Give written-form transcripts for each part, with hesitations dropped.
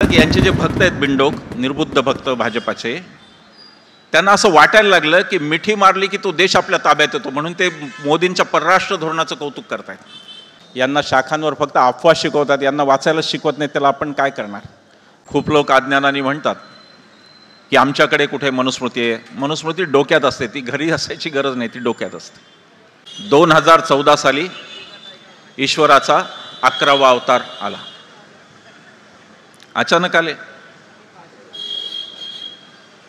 की यांचे जे भक्त आहेत बिंडोक निर्बुद्ध भक्त भाजपाचे, त्यांना असं वाटायला लागलं की मिठी मारली की तो देश आपल्या ताब्यात येतो, म्हणून ते मोदींच्या परराष्ट्र धोरणाचं कौतुक करतायत। यांना शाखांवर फक्त अफवा शिकवतात, यांना वाचायला शिकवत नाही, त्याला आपण काय करणार। खूप लोक अज्ञानाने म्हणतात की आमच्याकडे कुठे मनुस्मृती आहे। मनुस्मृती डोक्यात असते, ती घरी असायची गरज नाही, ती डोक्यात असते। 2014 साली ईश्वराचा 11वा अवतार आला, अचानक आले।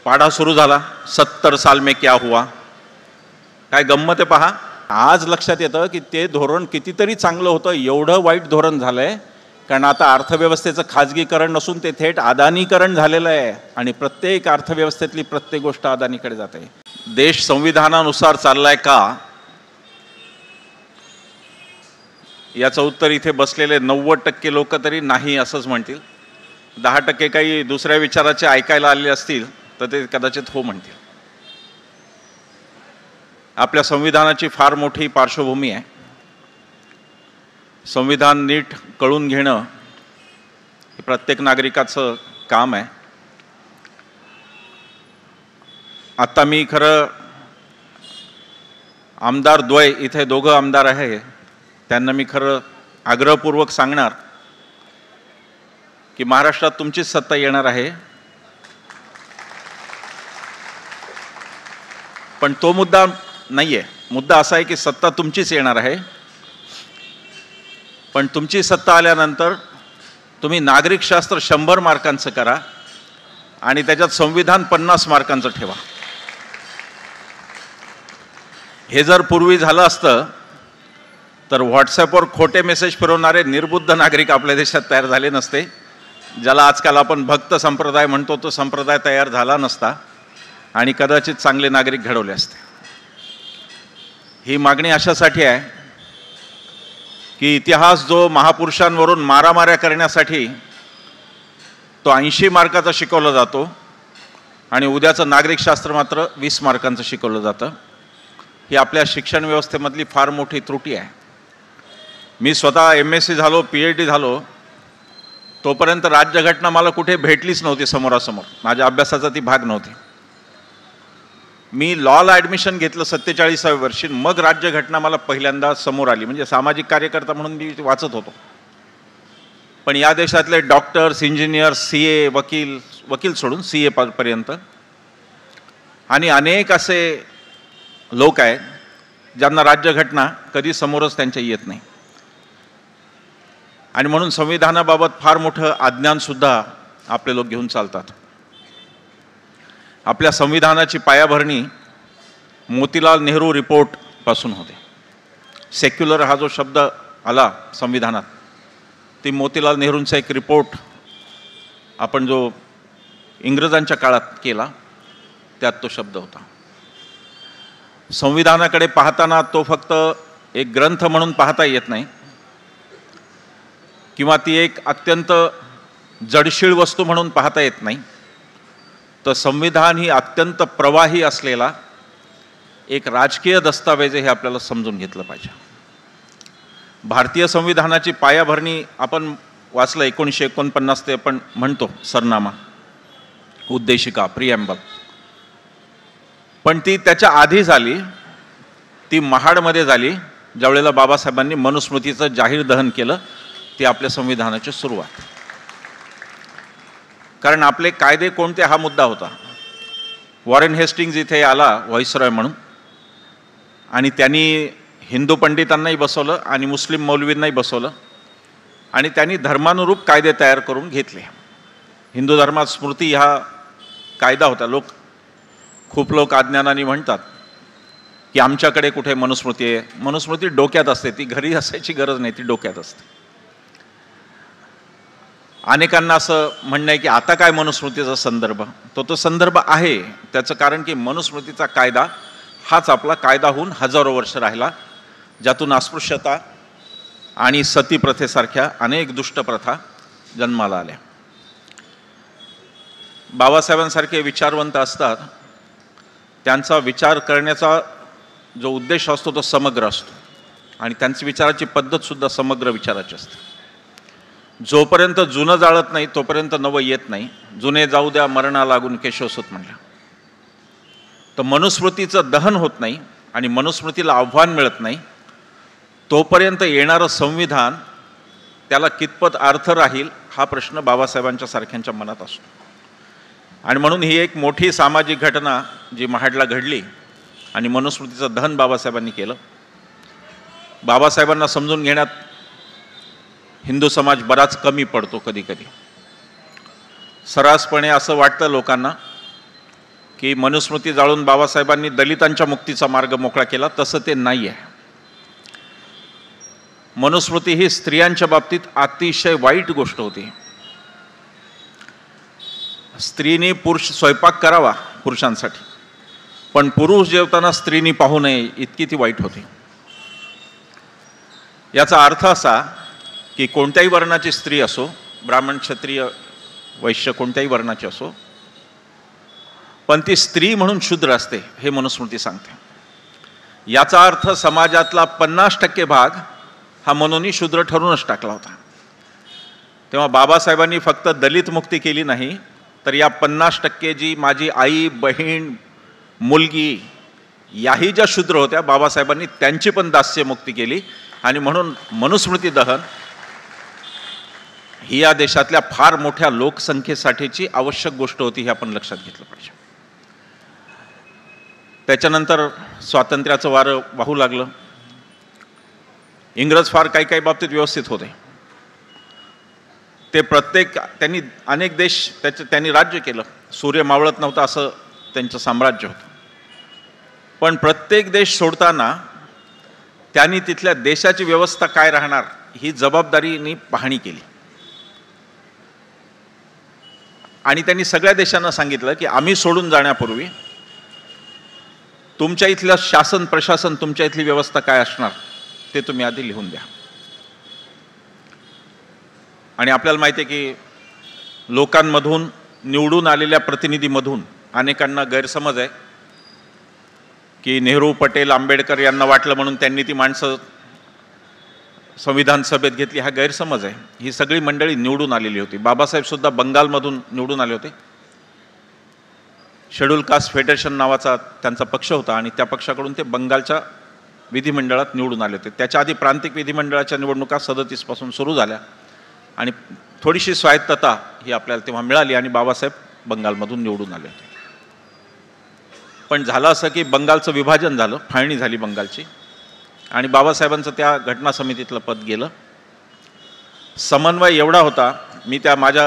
पाढा सुरू झाला, 70 साल में क्या हुआ। काय गंमत आहे पहा। आज लक्षात येतं की ते धोरण कितीतरी चांगलं होतं, एवढं वाईट धोरण झालंय कारण आता अर्थव्यवस्थेचं खाजगीकरण नसून ते थेट अदानीकरण झालेलं आहे आणि प्रत्येक अर्थव्यवस्थेतली प्रत्येक गोष्ट अदानीकडे जाते। देश संविधानानुसार चाललाय का, याचं उत्तर इथे बसलेले 90% लोक तरी नाही असंच म्हणतील। 10% काही दुसऱ्या विचाराचे ऐकायला आले असतील तर ते कदाचित हो म्हणतील। आपल्या संविधानाची फार मोठी पार्श्वभूमी आहे। संविधान नीट कळून घेणं हे प्रत्येक नागरिकाचं काम आहे। आता मी खरं आमदार द्वय, इथे दोघं आमदार आहे, त्यांना मी खरं आग्रहपूर्वक सांगणार की महाराष्ट्रात तुमचीच सत्ता येणार आहे, पण तो मुद्दा नाहीये। मुद्दा असा आहे की सत्ता तुमचीच येणार आहे, पण तुमची सत्ता आल्यानंतर तुम्ही नागरिकशास्त्र 100 मार्कांचं करा आणि त्याच्यात संविधान 50 मार्कांचं ठेवा। हे जर पूर्वी झालं असतं तर व्हॉट्सॲपवर खोटे मेसेज फिरवणारे निर्बुद्ध नागरिक आपल्या देशात तयार झाले नसते। ज्याला आजकाल आपण भक्त संप्रदाय म्हणतो, तो संप्रदाय तयार झाला नसता आणि कदाचित चांगले नागरिक घडवले असते। ही मागणी अशासाठी आहे की इतिहास जो महापुरुषांवरून मारामाऱ्या करण्यासाठी तो 80 मार्काचा शिकवला जातो आणि उद्याचं नागरिकशास्त्र मात्र 20 मार्कांचं शिकवलं जातं। ही आपल्या शिक्षण व्यवस्थेमधली फार मोठी त्रुटी आहे। मी स्वतः MSc झालो, PhD झालो, तोपर्यंत राज्यघटना मला कुठे भेटलीच नव्हती समोरासमोर, माझ्या अभ्यासाचा ती भाग नव्हती। मी लॉला ॲडमिशन घेतलं 47व्या वर्षी, मग राज्यघटना मला पहिल्यांदा समोर आली, म्हणजे सामाजिक कार्यकर्ता म्हणून मी वाचत होतो। पण या देशातले डॉक्टर्स, इंजिनियर्स, CA, वकील सोडून CA पर्यंत आणि अनेक असे लोक आहेत ज्यांना राज्यघटना कधी समोरच त्यांच्या येत नाही आणि म्हणून संविधानाबाबत फार मोठं अज्ञानसुद्धा आपले लोक घेऊन चालतात। आपल्या संविधानाची पायाभरणी मोतीलाल नेहरू रिपोर्ट पासून होते। सेक्युलर हा जो शब्द आला संविधानात, ती मोतीलाल नेहरूंचा एक रिपोर्ट आपण जो इंग्रजांच्या काळात केला त्यात तो शब्द होता। संविधानाकडे पाहताना तो फक्त एक ग्रंथ म्हणून पाहता येत नाही किंवा ती एक अत्यंत जडशीळ वस्तू म्हणून पाहता येत नाही, तर संविधान ही अत्यंत प्रवाही असलेला एक राजकीय दस्तावेज हे आपल्याला समजून घेतलं पाहिजे। भारतीय संविधानाची पायाभरणी आपण वाचलं 1949 ते आपण म्हणतो सरनामा, उद्देशिका, प्रिएम्बल, पण ती त्याच्या आधी झाली, ती महाडमध्ये झाली ज्यावेळेला बाबासाहेबांनी मनुस्मृतीचं जाहीर दहन केलं। ती आपल्या संविधानाची सुरुवात, कारण आपले कायदे कोणते हा मुद्दा होता। वॉरेन हेस्टिंग्ज इथे आला व्हाईसरॉय म्हणून आणि त्यांनी हिंदू पंडितांनाही बसवलं आणि मुस्लिम मौलवींनाही बसवलं आणि त्यांनी धर्मानुरूप कायदे तयार करून घेतले। हिंदू धर्मात स्मृती हा कायदा होता। खूप लोक अज्ञानाने म्हणतात की आमच्याकडे कुठे मनुस्मृती आहे। मनुस्मृती डोक्यात असते, ती घरी असायची गरज नाही, ती डोक्यात असते। अनेकांना असं म्हणणं आहे की आता काय मनुस्मृतीचा संदर्भ, तो संदर्भ आहे। त्याचं कारण की मनुस्मृतीचा कायदा हाच आपला कायदा होऊन हजारो वर्ष राहिला, ज्यातून अस्पृश्यता आणि सती प्रथेसारख्या अनेक दुष्ट प्रथा जन्माला आल्या। बाबासाहेबांसारखे विचारवंत असतात, त्यांचा विचार करण्याचा जो उद्देश असतो तो समग्र असतो आणि त्यांची विचाराची पद्धत सुद्धा समग्र विचाराची असते। जोपर्यंत जुनं जाळत नाही तोपर्यंत नवं येत नाही. जुने जाऊ द्या मरणा लागून केशवसूत म्हणलं. तर मनुस्मृतीचं दहन होत नाही आणि मनुस्मृतीला आव्हान मिळत नाही तोपर्यंत येणारं संविधान त्याला कितपत अर्थ राहील हा प्रश्न बाबासाहेबांच्या सारख्यांच्या मनात असतो. आणि म्हणून ही एक मोठी सामाजिक घटना जी महाडला घडली आणि मनुस्मृतीचं दहन बाबासाहेबांनी केलं. बाबासाहेबांना समजून घेण्यात हिंदू समाज बराच कमी पडतो. कधी कधी सर्रासपणे असं वाटतं लोकांना की मनुस्मृती जाळून बाबासाहेबांनी दलितांच्या मुक्तीचा मार्ग मोकळा केला. तसं ते नाही आहे. मनुस्मृती ही स्त्रियांच्या बाबतीत अतिशय वाईट गोष्ट होती. स्त्रीने पुरुष स्वयंपाक करावा पुरुषांसाठी, पण पुरुष जेवताना स्त्रीने पाहू नये इतकी ती वाईट होती. याचा अर्थ असा की कोणत्याही वर्णाची स्त्री असो, ब्राह्मण क्षत्रिय वैश्य कोणत्याही वर्णाची असो, पण ती स्त्री म्हणून शूद्र असते हे मनुस्मृती सांगते. याचा अर्थ समाजातला 50% भाग हा मनूनी शूद्र ठरूनच टाकला होता. तेव्हा बाबासाहेबांनी फक्त दलित मुक्ती केली नाही तर या 50% जी माझी आई, बहीण, मुलगी याही ज्या शूद्र होत्या बाबासाहेबांनी त्यांची पण दास्य मुक्ती केली. आणि म्हणून मनुस्मृती दहन ही या देशातल्या फार मोठ्या लोकसंख्येसाठीची आवश्यक गोष्ट होती हे आपण लक्षात घेतलं पाहिजे. त्याच्यानंतर स्वातंत्र्याचं वारं वाहू लागलं. इंग्रज फार काही बाबतीत व्यवस्थित होते. ते त्यांनी अनेक देश त्यांनी राज्य केलं. सूर्य मावळत नव्हता असं त्यांचं साम्राज्य होतं. पण प्रत्येक देश सोडताना त्यांनी तिथल्या देशाची व्यवस्था काय राहणार ही जबाबदारीने पाहणी केली. आणि त्यांनी सगळ्या देशांना सांगितलं की आम्ही सोडून जाण्यापूर्वी तुमच्या इथलं शासन प्रशासन, तुमच्या इथली व्यवस्था काय असणार ते तुम्ही आधी लिहून द्या. आणि आपल्याला माहिती आहे की लोकांमधून निवडून आलेल्या प्रतिनिधीमधून अनेकांना गैरसमज आहे की नेहरू, पटेल, आंबेडकर यांना वाटलं म्हणून त्यांनी ती माणसं संविधान सभेत घेतली. हा गैरसमज आहे. ही सगळी मंडळी निवडून आलेली होती. बाबासाहेब सुद्धा बंगालमधून निवडून आले होते. शेड्यूल कास्ट फेडरेशन नावाचा त्यांचा पक्ष होता आणि त्या पक्षाकडून ते बंगालच्या विधिमंडळात निवडून आले होते. त्याच्या आधी प्रांतिक विधिमंडळाच्या निवडणुका 37 पासून सुरू झाल्या आणि थोडीशी स्वायत्तता ही आपल्याला तेव्हा मिळाली आणि बाबासाहेब बंगालमधून निवडून आले होते. पण झालं असं की बंगालचं विभाजन झालं, फाळणी झाली बंगालची आणि बाबासाहेबांचं त्या घटना समितीतलं पद गेलं. समन्वय एवढा होता, मी त्या माझ्या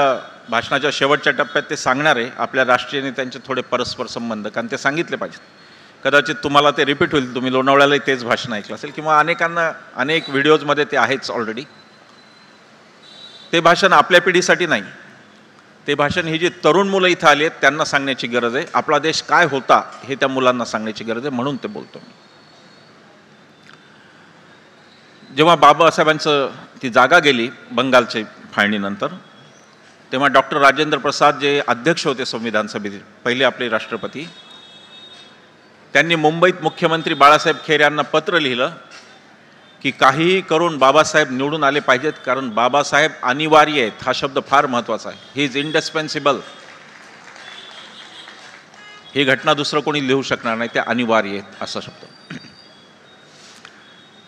भाषणाच्या शेवटच्या टप्प्यात ते सांगणार आहे, आपल्या राष्ट्रीय नेत्यांचे थोडे परस्पर संबंध, कारण ते सांगितले पाहिजेत. कदाचित तुम्हाला ते रिपीट होईल, तुम्ही लोणावळ्यालाही तेच भाषण ऐकलं असेल किंवा अनेकांना अनेक व्हिडिओजमध्ये ते आहेच ऑलरेडी. ते भाषण आपल्या पिढीसाठी नाही, ते भाषण ही जी तरुण मुलं इथं आली आहेत त्यांना सांगण्याची गरज आहे. आपला देश काय होता हे त्या मुलांना सांगण्याची गरज आहे, म्हणून ते बोलतो मी. जेव्हा बाबासाहेबांचं ती जागा गेली बंगालच्या फाळणीनंतर, तेव्हा डॉक्टर राजेंद्र प्रसाद जे अध्यक्ष होते संविधान सभेचे, पहिले आपले राष्ट्रपती, त्यांनी मुंबईत मुख्यमंत्री बाळासाहेब खेर यांना पत्र लिहिलं की काहीही करून बाबासाहेब निवडून आले पाहिजेत, कारण बाबासाहेब अनिवार्य आहेत. हा शब्द फार महत्त्वाचा आहे. He is इंडिस्पेन्सिबल. ही घटना दुसरं कोणी लिहू शकणार नाही, ते अनिवार्य आहेत असा शब्द.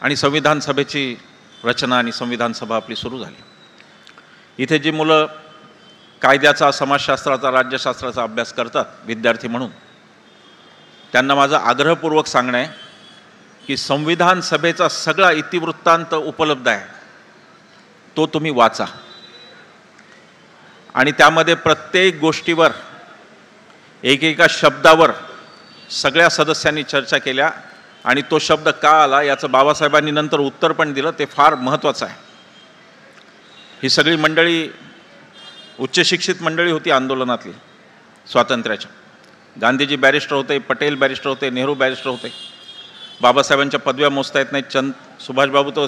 आणि संविधान सभेची रचना आणि संविधान सभा आपली सुरू झाली. इथे जी मुलं कायद्याचा, समाजशास्त्राचा, राज्यशास्त्राचा अभ्यास करतात विद्यार्थी म्हणून, त्यांना माझं आग्रहपूर्वक सांगणं आहे की संविधान सभेचा सगळा इतिवृत्तांत उपलब्ध आहे, तो तुम्ही वाचा. आणि त्यामध्ये प्रत्येक गोष्टीवर, एकेका शब्दावर सगळ्या सदस्यांनी चर्चा केल्या आणि तो शब्द का आला याचं बाबासाहेबांनी नंतर उत्तर पण दिलं. ते फार महत्त्वाचं आहे. ही सगळी मंडळी उच्च शिक्षित मंडळी होती आंदोलनातली स्वातंत्र्याच्या. गांधीजी बॅरिस्टर होते, पटेल बॅरिस्टर होते, नेहरू बॅरिस्टर होते. बाबासाहेबांच्या पदव्या मोजता येत नाहीत. सुभाषबाबू तो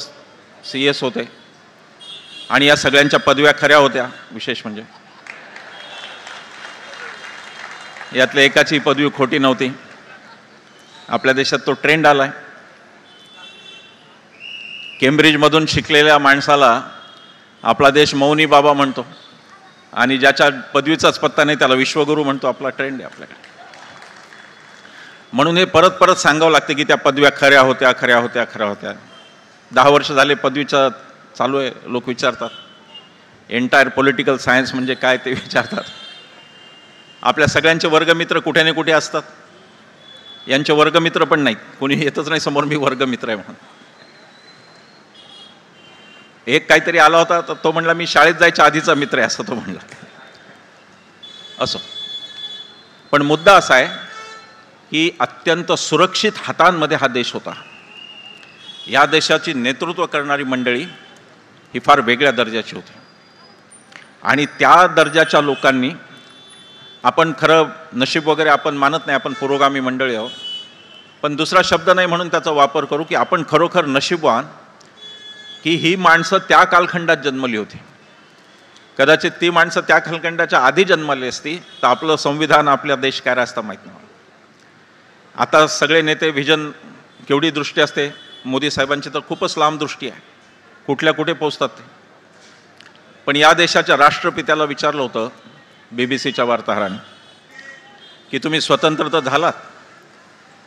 CS होते आणि या सगळ्यांच्या पदव्या खऱ्या होत्या. विशेष म्हणजे यातल्या एकाची पदवी खोटी नव्हती. आपल्या देशात तो ट्रेंड आलाय. केम्ब्रिजमधून शिकलेल्या माणसाला आपला देश मौनी बाबा म्हणतो आणि ज्याच्या पदवीचाच पत्ता नाही त्याला विश्वगुरू म्हणतो. आपला ट्रेंड आहे आपल्याकडे. म्हणून हे परत परत सांगावं लागतं की त्या पदव्या खऱ्या होत्या, खऱ्या होत्या, खऱ्या होत्या. 10 वर्ष झाले पदवीचं चालू आहे. लोक विचारतात एंटायर पॉलिटिकल सायन्स म्हणजे काय ते विचारतात. आपल्या सगळ्यांचे वर्गमित्र कुठे ना कुठे असतात. यांचे वर्गमित्र पण नाहीत. कोणी येतच नाही समोर मी वर्गमित्र आहे म्हणून. एक काहीतरी आला होता तर तो म्हणला मी शाळेत जायच्या आधीचा मित्र आहे असं तो म्हणला. असो, पण मुद्दा असा आहे की अत्यंत सुरक्षित हातांमध्ये हा देश होता. या देशाची नेतृत्व करणारी मंडळी ही फार वेगळ्या दर्जाची होती आणि त्या दर्जाच्या लोकांनी, आपण खरं नशीब वगैरे आपण मानत नाही, आपण पुरोगामी मंडळी आहोत, पण दुसरा शब्द नाही म्हणून त्याचा वापर करू की आपण खरोखर नशीबवान की ही माणसं त्या कालखंडात जन्मली होती. कदाचित ती माणसं त्या कालखंडाच्या आधी जन्मली असती तर आपलं संविधान, आपला देश काय असता माहीत नाही. आता सगळे नेते व्हिजन केवढी दृष्टी असते मोदी साहेबांची तर खूपच लांब दृष्टी आहे, कुठल्या कुठे पोचतात ते. पण या देशाच्या राष्ट्रपित्याला विचारलं होतं BBC च्या वार्ताहराने की तुम्ही स्वतंत्र तर झालात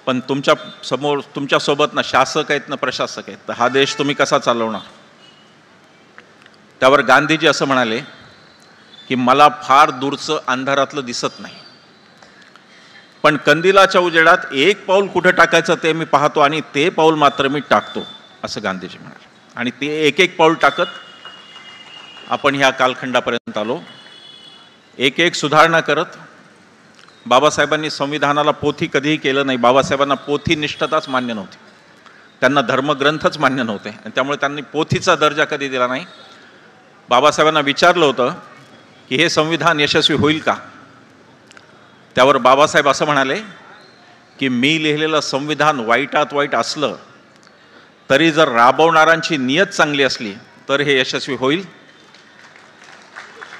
पण तुमच्या समोर तुमच्यासोबत ना शासक आहेत ना प्रशासक आहेत, तर हा देश तुम्ही कसा चालवणार. त्यावर गांधीजी असं म्हणाले की मला फार दूरचं अंधारातलं दिसत नाही, पण कंदिलाच्या उजेडात एक पाऊल कुठं टाकायचं ते मी पाहतो आणि ते पाऊल मात्र मी टाकतो, असं गांधीजी म्हणाले. आणि ते एक एक पाऊल टाकत आपण ह्या कालखंडापर्यंत आलो. एक एक सुधारणा करत. बाबासाहेबांनी संविधानाला पोथी कधीही केलं नाही. बाबासाहेबांना पोथी निष्ठताच मान्य नव्हती, त्यांना धर्मग्रंथच मान्य नव्हते आणि त्यामुळे त्यांनी पोथीचा दर्जा कधी दिला नाही. बाबासाहेबांना विचारलं होतं की हे संविधान यशस्वी होईल का. त्यावर बाबासाहेब असं म्हणाले की मी लिहिलेलं संविधान वाईटात वाईट असलं तरी जर राबवणाऱ्यांची नियत चांगली असली तर हे यशस्वी होईल.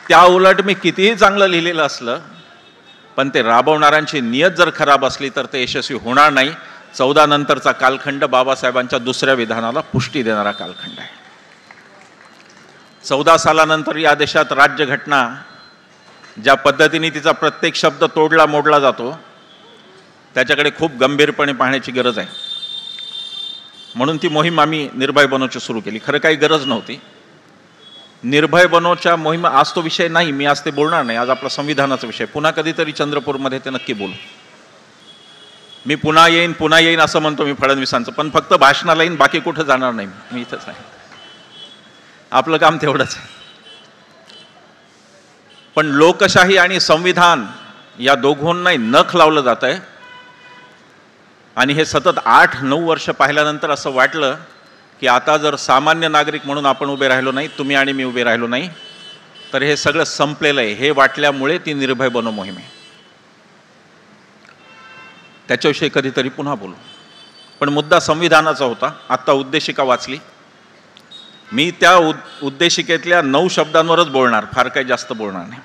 त्या उलट मी कितीही चांगलं लिहिलेलं असलं पण ते राबवणाऱ्यांची नियत जर खराब असली तर ते यशस्वी होणार नाही. 14 नंतरचा कालखंड बाबासाहेबांच्या दुसऱ्या विधानाला पुष्टी देणारा कालखंड आहे. 14 सालानंतर या देशात राज्यघटना ज्या पद्धतीने तिचा प्रत्येक शब्द तोडला मोडला जातो त्याच्याकडे खूप गंभीरपणे पाहण्याची गरज आहे. म्हणून ती मोहीम आम्ही निर्भय बनोची सुरू केली. खरं काही गरज नव्हती. निर्भय बनोच्या मोहीम आज तो विषय नाही, मी आज ते बोलणार नाही. आज आपला संविधानाचा विषय. पुन्हा कधीतरी चंद्रपूरमध्ये ते नक्की बोलू. मी पुन्हा येईन असं म्हणतो मी फडणवीसांचं, पण फक्त भाषणाला येईन, बाकी कुठं जाणार नाही. मी इथंच आहे. आपलं काम तेवढंच आहे. पण लोकशाही आणि संविधान या दोघांनाही नख लावलं जात आहे आणि हे सतत 8-9 वर्ष पाहिल्यानंतर असं वाटलं की आता जर सामान्य नागरिक म्हणून आपण उभे राहिलो नाही, तुम्ही आणि मी उभे राहिलो नाही, तर हे सगळं संपलेलं आहे. हे वाटल्यामुळे ती निर्भय बनो मोहीम आहे. त्याच्याविषयी कधीतरी पुन्हा बोलू. पण मुद्दा संविधानाचा होता. आत्ता उद्देशिका वाचली. मी त्या उद्देशिकेतल्या 9 शब्दांवरच बोलणार, फार काही जास्त बोलणार नाही.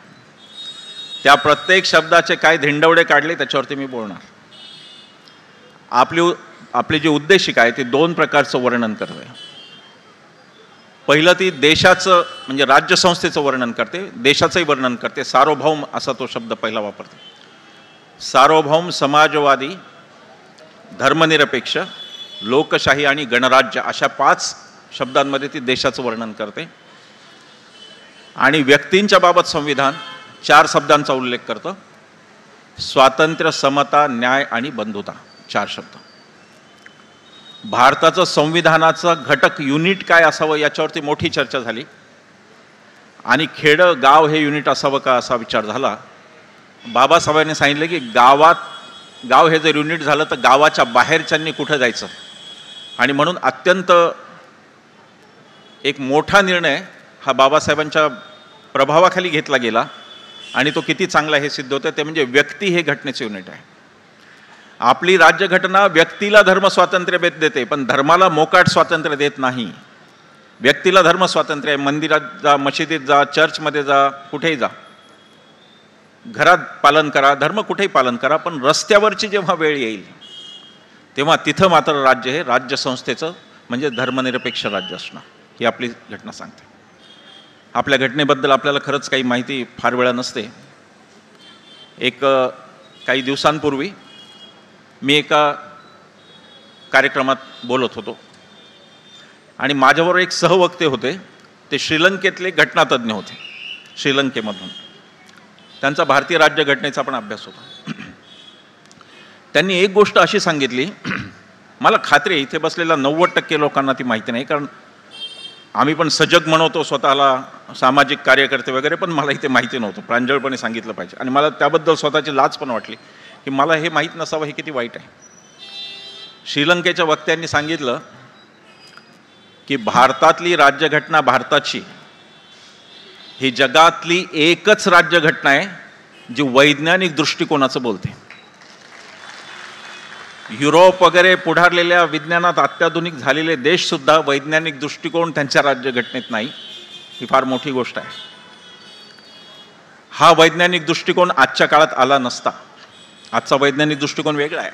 त्या प्रत्येक शब्दाचे काय धिंडवडे काढले त्याच्यावरती मी बोलणार. आपली जी उद्देशिका आहे ती 2 प्रकारचं वर्णन करते. पहिलं ती देशाचं म्हणजे राज्यसंस्थेचं वर्णन करते, देशाचंही वर्णन करते. सार्वभौम असा तो शब्द पहिला वापरते. सार्वभौम, समाजवादी, धर्मनिरपेक्ष, लोकशाही आणि गणराज्य अशा 5 शब्दांमध्ये ती देशाचं वर्णन करते. आणि व्यक्तींच्या बाबत संविधान 4 शब्दांचा उल्लेख करतं. स्वातंत्र्य, समता, न्याय आणि बंधुता. 4 शब्द. भारताचं संविधानाचं घटक युनिट काय असावं याच्यावरती मोठी चर्चा झाली आणि खेडं गाव हे युनिट असावं का असा विचार झाला. बाबासाहेबांनी सांगितलं की गाव हे जर युनिट झालं तर गावाच्या बाहेरच्यांनी कुठं जायचं. आणि म्हणून अत्यंत एक मोठा निर्णय हा बाबासाहेबांच्या प्रभावाखाली घेतला गेला आणि तो किती चांगला हे सिद्ध होतं. ते म्हणजे व्यक्ती हे घटनेचे युनिट आहे. आपली राज्यघटना व्यक्तीला धर्म स्वातंत्र्य देते पण धर्माला मोकाट स्वातंत्र्य देत नाही. व्यक्तीला धर्म स्वातंत्र्य आहे. मंदिरात जा, मशिदीत जा, चर्चमध्ये जा, कुठेही जा, घरात पालन करा, धर्म कुठेही पालन करा, पण रस्त्यावरची जेव्हा वेळ येईल तेव्हा तिथं मात्र राज्य हे राज्यसंस्थेचं म्हणजे धर्मनिरपेक्ष राज्य असणं ही आपली घटना सांगते. आपल्या घटनेबद्दल आपल्याला खरंच काही माहिती फार वेळा नसते. काही दिवसांपूर्वी मी एका कार्यक्रमात बोलत होतो आणि माझ्याबरोबर एक सहवक्ते होते. ते श्रीलंकेतले घटनातज्ञ होते, श्रीलंकेमधून. त्यांचा भारतीय राज्यघटनेचा पण अभ्यास होता. त्यांनी एक गोष्ट अशी सांगितली, मला खात्री आहे इथे बसलेल्या 90% लोकांना ती माहिती नाही, कारण आम्ही पण सजग म्हणवतो स्वतःला, सामाजिक कार्यकर्ते वगैरे, पण मला इथे माहिती नव्हतं. प्रांजळपणे सांगितलं पाहिजे आणि मला त्याबद्दल स्वतःची लाज पण वाटली की मला हे माहीत नसावं, हे किती वाईट आहे. श्रीलंकेच्या वक्त्यांनी सांगितलं की भारतातली राज्यघटना, भारताची ही जगातली एकच राज्यघटना आहे जी वैज्ञानिक दृष्टिकोनाचं बोलते. युरोप वगैरे पुढारलेल्या विज्ञानात अत्याधुनिक झालेले देश सुद्धा वैज्ञानिक दृष्टिकोन त्यांच्या राज्यघटनेत नाही. ही फार मोठी गोष्ट आहे. हा वैज्ञानिक दृष्टिकोन आजच्या काळात आला नसता. आजचा वैज्ञानिक दृष्टिकोन वेगळा आहे.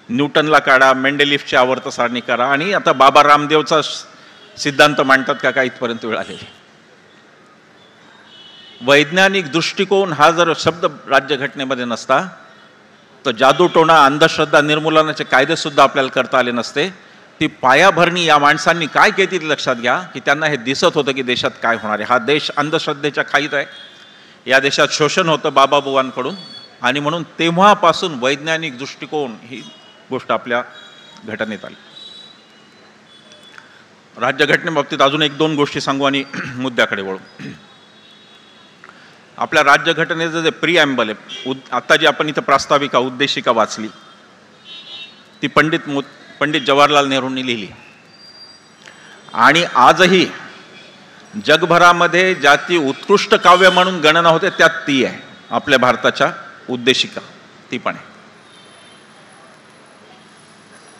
न्यूटनला काढा, मेंडेलिफची आवर्त सारणी करा आणि आता बाबा रामदेवचा सिद्धांत मांडतात का काय, इथपर्यंत वेळ आलेली. वैज्ञानिक दृष्टिकोन हा जर शब्द राज्यघटनेमध्ये नसता तर जादूटोणा, अंधश्रद्धा निर्मूलनाचे कायदे सुद्धा आपल्याला करता आले नसते. ती पायाभरणी या माणसांनी काय केली लक्षात घ्या की त्यांना हे दिसत होतं की देशात काय होणार आहे. हा देश अंधश्रद्धेच्या खाईत आहे. या देशात शोषण होतं बाबाबुवांकडून आणि म्हणून तेव्हापासून वैज्ञानिक दृष्टिकोन ही गोष्ट आपल्या घटनेत आली. राज्यघटनेबाबतीत अजून 1-2 गोष्टी सांगू आणि मुद्द्याकडे वळू. आपल्या राज्यघटनेचं जे प्रिॲम्बल आहे, आता जी आपण इथं प्रास्ताविका, उद्देशिका वाचली, ती पंडित जवाहरलाल नेहरूंनी लिहिली. आणि आजही जगभरामध्ये ज्याची उत्कृष्ट काव्य म्हणून गणना होते त्यात ती आहे. आपल्या भारताच्या उद्देशिका ती पण आहे.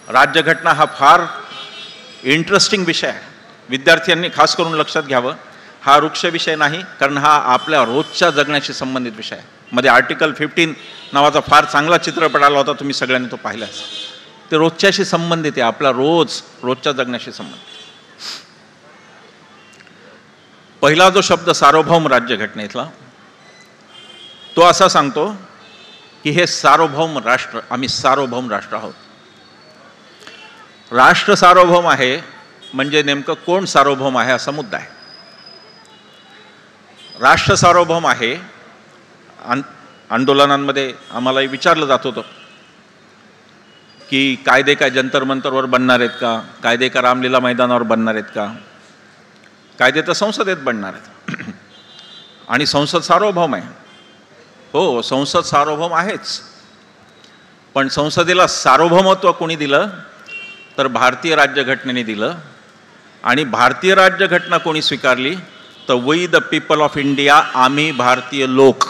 राज्यघटना हा फार इंटरेस्टिंग विषय आहे. विद्यार्थ्यांनी खास करून लक्षात घ्यावं. हा वृक्ष विषय नाही, कारण हा आपल्या रोजच्या जगण्याशी संबंधित विषय आहे. मध्ये आर्टिकल 15 नावाचा फार चांगला चित्रपट आला होता, तुम्ही सगळ्यांनी तो पाहिलाच. ते रोजच्याशी संबंधित आहे, आपला रोजच्या जगण्याशी संबंधित. पहिला जो शब्द सार्वभौम राज्यघटनेतला, तो असा सांगतो की हे सार्वभौम राष्ट्र, आम्ही सार्वभौम राष्ट्र आहोत. राष्ट्र सार्वभौम आहे म्हणजे नेमकं कोण सार्वभौम आहे असा मुद्दा आहे. राष्ट्र सार्वभौम आहे. आंदोलनांमध्ये आम्हालाही विचारलं जात होतं की कायदे काय जंतर मंतरवर बनणार आहेत का, कायदे का रामलीला मैदानावर बनणार आहेत का. कायदे तर संसदेत बनणार आहेत आणि संसद सार्वभौम आहे. हो, संसद सार्वभौम आहेच, पण संसदेला सार्वभौमत्व कोणी दिलं तर भारतीय राज्यघटनेने दिलं. आणि भारतीय राज्यघटना कोणी स्वीकारली तर we the people of India, आम्ही भारतीय लोक.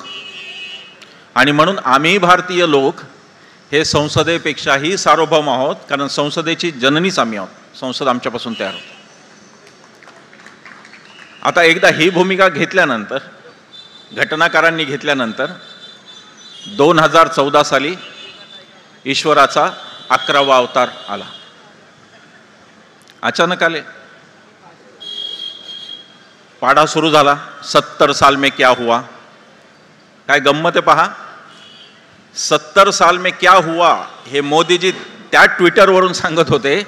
आणि म्हणून आम्ही भारतीय लोक हे संसदेपेक्षाही सार्वभौम आहोत, कारण संसदेची जननीच आम्ही आहोत. संसद आमच्यापासून तयार होते. आता एकदा ही भूमिका घेतल्यानंतर, घटनाकारांनी घेतल्यानंतर 2014 साली ईश्वराचा 11वा अवतार आला. अचानक आले. पाढा सुरू झाला, 70 साल में क्या हुआ. काय गंमत आहे पहा. 70 साल में क्या हुआ हे मोदीजी त्या ट्विटरवरून सांगत होते,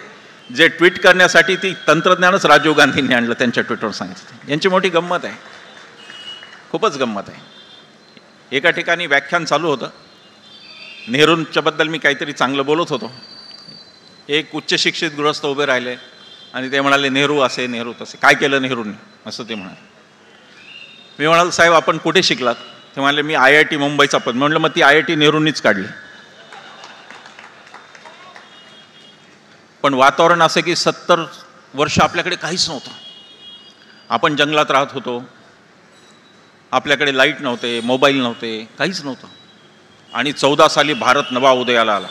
जे ट्विट करण्यासाठी ती तंत्रज्ञानच राजीव गांधींनी आणलं, त्यांच्या ट्विटरवर सांगितलं. यांची मोठी गंमत आहे, खूपच गंमत आहे. एका ठिकाणी व्याख्यान चालू होतं, नेहरूंच्याबद्दल मी काहीतरी चांगलं बोलत होतो. एक उच्च शिक्षित गृहस्थ उभे राहिले आणि ते म्हणाले नेहरू असे, नेहरू तसे, काय केलं नेहरूंनी असं ते म्हणाले. मी म्हणाल साहेब आपण कुठे शिकलात. ते म्हणाले मी IIT मुंबईचा. पण म्हटलं मग ती IIT नेहरूंनीच काढली. पण वातावरण असं की 70 वर्ष आपल्याकडे काहीच नव्हतं. आपण जंगलात राहत होतो, आपल्याकडे लाईट नव्हते, मोबाईल नव्हते, काहीच नव्हतं. आणि 14 साली भारत नवा उदयाला आला.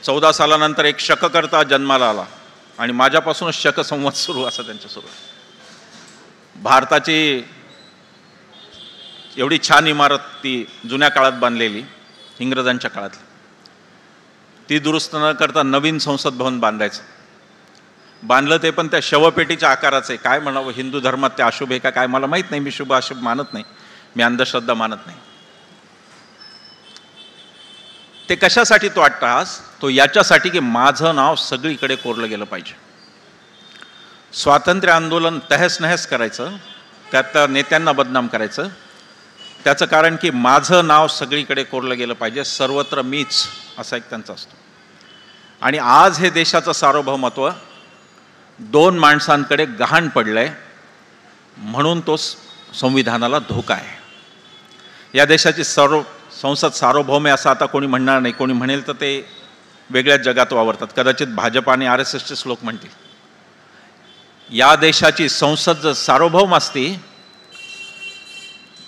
14 सालानंतर एक शककर्ता जन्माला आला आणि माझ्यापासूनच शकसंवत सुरू, असं त्यांच्या सुरू. भारताची एवढी छान इमारत, ती जुन्या काळात बांधलेली, इंग्रजांच्या काळातली, ती दुरुस्त न करता नवीन संसद भवन बांधायचं. बांधलं ते पण त्या शवपेटीच्या आकाराचं आहे. काय म्हणावं, हिंदू धर्मात ते अशुभ आहे का काय मला माहीत नाही. मी शुभ अशुभ मानत नाही, मी अंधश्रद्धा मानत नाही. ते कशासाठी तो अट्टहास? तो याच्यासाठी की माझं नाव सगळीकडे कोरलं गेलं पाहिजे. स्वातंत्र्य आंदोलन तहस नहस करायचं, त्यात नेत्यांना बदनाम करायचं, त्याचं कारण की माझं नाव सगळीकडे कोरलं गेलं पाहिजे, सर्वत्र मीच, असा एक त्यांचा असतो. आणि आज हे देशाचं सार्वभौमत्व दोन माणसांकडे गहाण पडलंय, म्हणून तो संविधानाला धोका आहे. या देशाची संसद सार्वभौम आहे असं आता कोणी म्हणणार नाही. कोणी म्हणेल तर ते वेगळ्याच जगात वावरतात. कदाचित भाजप आणि RSSचेच लोक म्हणतील. या देशाची संसद जर सार्वभौम असती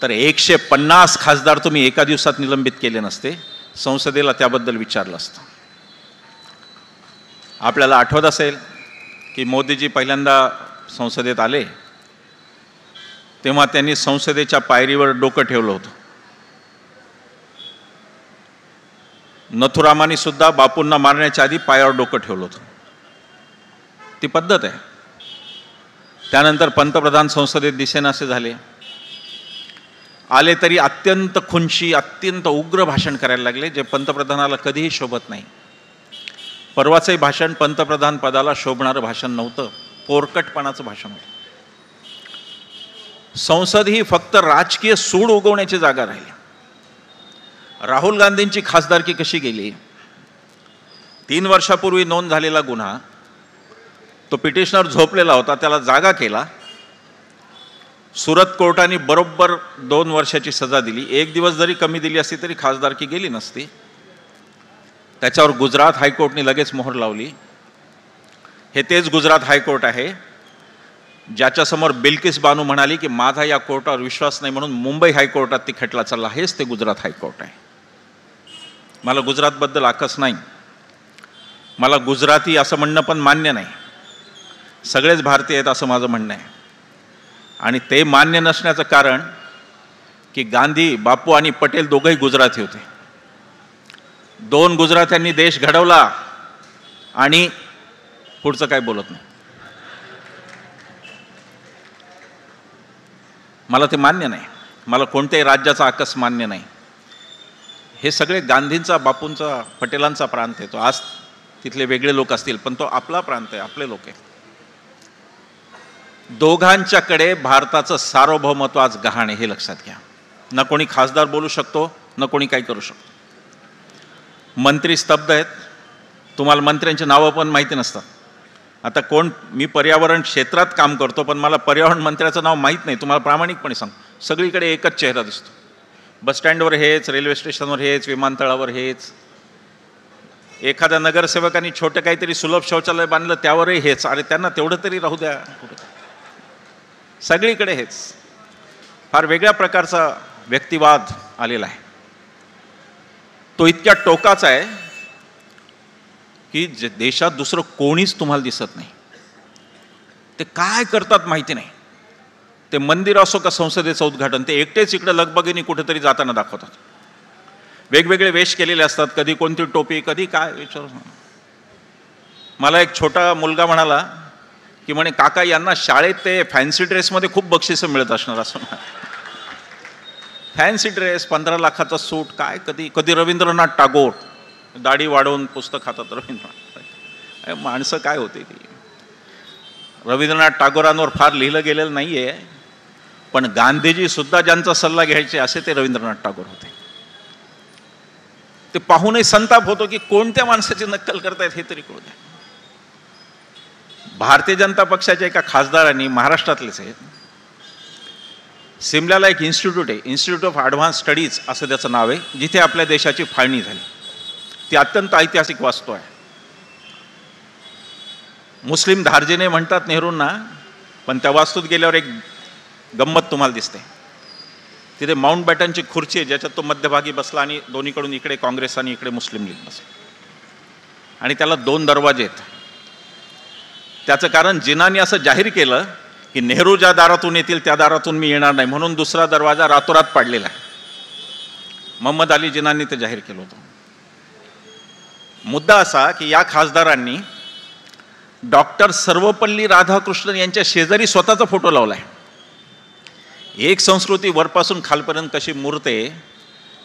तर 150 खासदार तुम्ही एका दिवसात निलंबित केले नसते, संसदेला त्याबद्दल विचारलं असतं. आपल्याला आठवत असेल की मोदीजी पहिल्यांदा संसदेत आले तेव्हा त्यांनी संसदेच्या पायरीवर डोकं ठेवलं होतं. नथुरामानी सुद्धा बापूंना मारण्याच्या आधी पायावर डोकं ठेवलं होतं. ती पद्धत आहे. त्यानंतर पंतप्रधान संसदेत दिसेनासे झाले, आले तरी अत्यंत खुनशी, अत्यंत उग्र भाषण करायला लागले, जे पंतप्रधानाला कधीही शोभत नाही. परवाचंही भाषण पंतप्रधान पदाला शोभणारं भाषण नव्हतं, पोरकटपणाचं भाषण होतं. संसद ही फक्त राजकीय सूड उगवण्याची जागा राहिली. राहुल गांधींची खासदारकी कशी गेली? 3 वर्षापूर्वी नोंद झालेला गुन्हा, तो पिटिशनर झोपलेला होता, त्याला जागा केला. सुरत कोर्टाने बरोबर 2 वर्षाची सजा दिली. 1 दिवस जरी कमी दिली असती तरी खासदारकी गेली नसती. त्याच्यावर गुजरात हायकोर्टने लगेच मोहर लावली. हे तेच गुजरात हायकोर्ट आहे ज्याच्यासमोर बिल्किस बानू म्हणाली की माझा या कोर्टावर विश्वास नाही, म्हणून मुंबई हायकोर्टात ती खटला चालला. हेच ते गुजरात हायकोर्ट आहे. मला गुजरातबद्दल आकस नाही, मला गुजराती असं म्हणणं पण मान्य नाही. सगळेच भारतीय आहेत असं माझं म्हणणं आहे. आणि ते मान्य नसण्याचं कारण की गांधी, बापू आणि पटेल दोघंही गुजराती होते. 2 गुजरात्यांनी देश घडवला आणि पुढचं काय बोलत नाही. मला ते मान्य नाही. मला कोणत्याही राज्याचा आकस मान्य नाही. हे सगळे गांधींचा, बापूंचा, पटेलांचा प्रांत आहे. तो आज तिथले वेगळे लोक असतील पण तो आपला प्रांत आहे, आपले लोक आहे. दोघांच्याकडे भारताचं सार्वभौमत्व आज गहाण आहे, हे लक्षात घ्या. ना कोणी खासदार बोलू शकतो, ना कोणी काही करू शकतो. मंत्री स्तब्ध आहेत. तुम्हाला मंत्र्यांची नावं पण माहिती नसतात. आता मी पर्यावरण क्षेत्रात काम करतो पण मला पर्यावरण मंत्र्याचं नाव माहीत नाही. तुम्हाला प्रामाणिकपणे सांगतो, सगळीकडे एकच चेहरा दिसतो. बसस्टँडवर हेच, रेल्वे स्टेशनवर हेच, विमानतळावर हेच. एखाद्या नगरसेवकांनी छोटं काहीतरी सुलभ शौचालय बांधलं त्यावरही हेच. अरे त्यांना तेवढं तरी राहू द्या. सगळीकडे हेच. फार वेगळ्या प्रकारचा व्यक्तिवाद आलेला आहे. तो इतक्या टोकाचा आहे की देशात दुसरं कोणीच तुम्हाला दिसत नाही. ते काय करतात माहिती नाही. ते मंदिर असो का संसदेचं उद्घाटन, ते एकटेच इकडे लगबगीने कुठेतरी जाताना दाखवतात. वेगवेगळे वेश केलेले असतात, कधी कोणती टोपी, कधी काय, विचार. मला एक छोटा मुलगा म्हणाला की म्हणे काका यांना शाळेत ते फॅन्सी ड्रेसमध्ये खूप बक्षिसं मिळत असणार. असं फॅन्सी ड्रेस, 15 लाखाचा सूट, काय कधी रवींद्रनाथ टागोर, दाढी वाढवून पुस्तक हातात रवींद्रनाथ. माणसं काय होते ती. रवींद्रनाथ टागोरांवर फार लिहिलं गेलेलं नाही आहे, पण गांधीजी सुद्धा ज्यांचा सल्ला घ्यायचे असे ते रवींद्रनाथ टागोर होते. ते पाहूनही संताप होतो की कोणत्या माणसाची नक्कल करतायत हे तरी कळू द्या. भारतीय जनता पक्षाच्या एका खासदारांनी, महाराष्ट्रातलेच आहेत, सिमल्याला एक इन्स्टिट्यूट आहे, इन्स्टिट्यूट ऑफ ॲडव्हान्स स्टडीज असं त्याचं नाव आहे, जिथे आपल्या देशाची फाळणी झाली. ती अत्यंत ऐतिहासिक वास्तू आहे. मुस्लिम धार्जिणे म्हणतात नेहरूंना, पण त्या वास्तूत गेल्यावर एक गंमत तुम्हाला दिसते. तिथे माउंट बॅटनची खुर्ची आहे ज्याच्यात तो मध्यभागी बसला आणि दोन्हीकडून इकडे काँग्रेस आणि इकडे मुस्लिम लीग बसला. आणि त्याला 2 दरवाजे आहेत. त्याचं कारण जिनांनी असं जाहीर केलं की नेहरू ज्या दारातून येतील त्या दारातून मी येणार नाही, म्हणून दुसरा दरवाजा रातोरात पाडलेला आहे. मोहम्मद अली जिनांनी ते जाहीर केलं होतं. मुद्दा असा की या खासदारांनी डॉक्टर सर्वपल्ली राधाकृष्णन यांच्या शेजारी स्वतःचा फोटो लावलाय. एक संस्कृती वरपासून खालपर्यंत कशी मूर्ते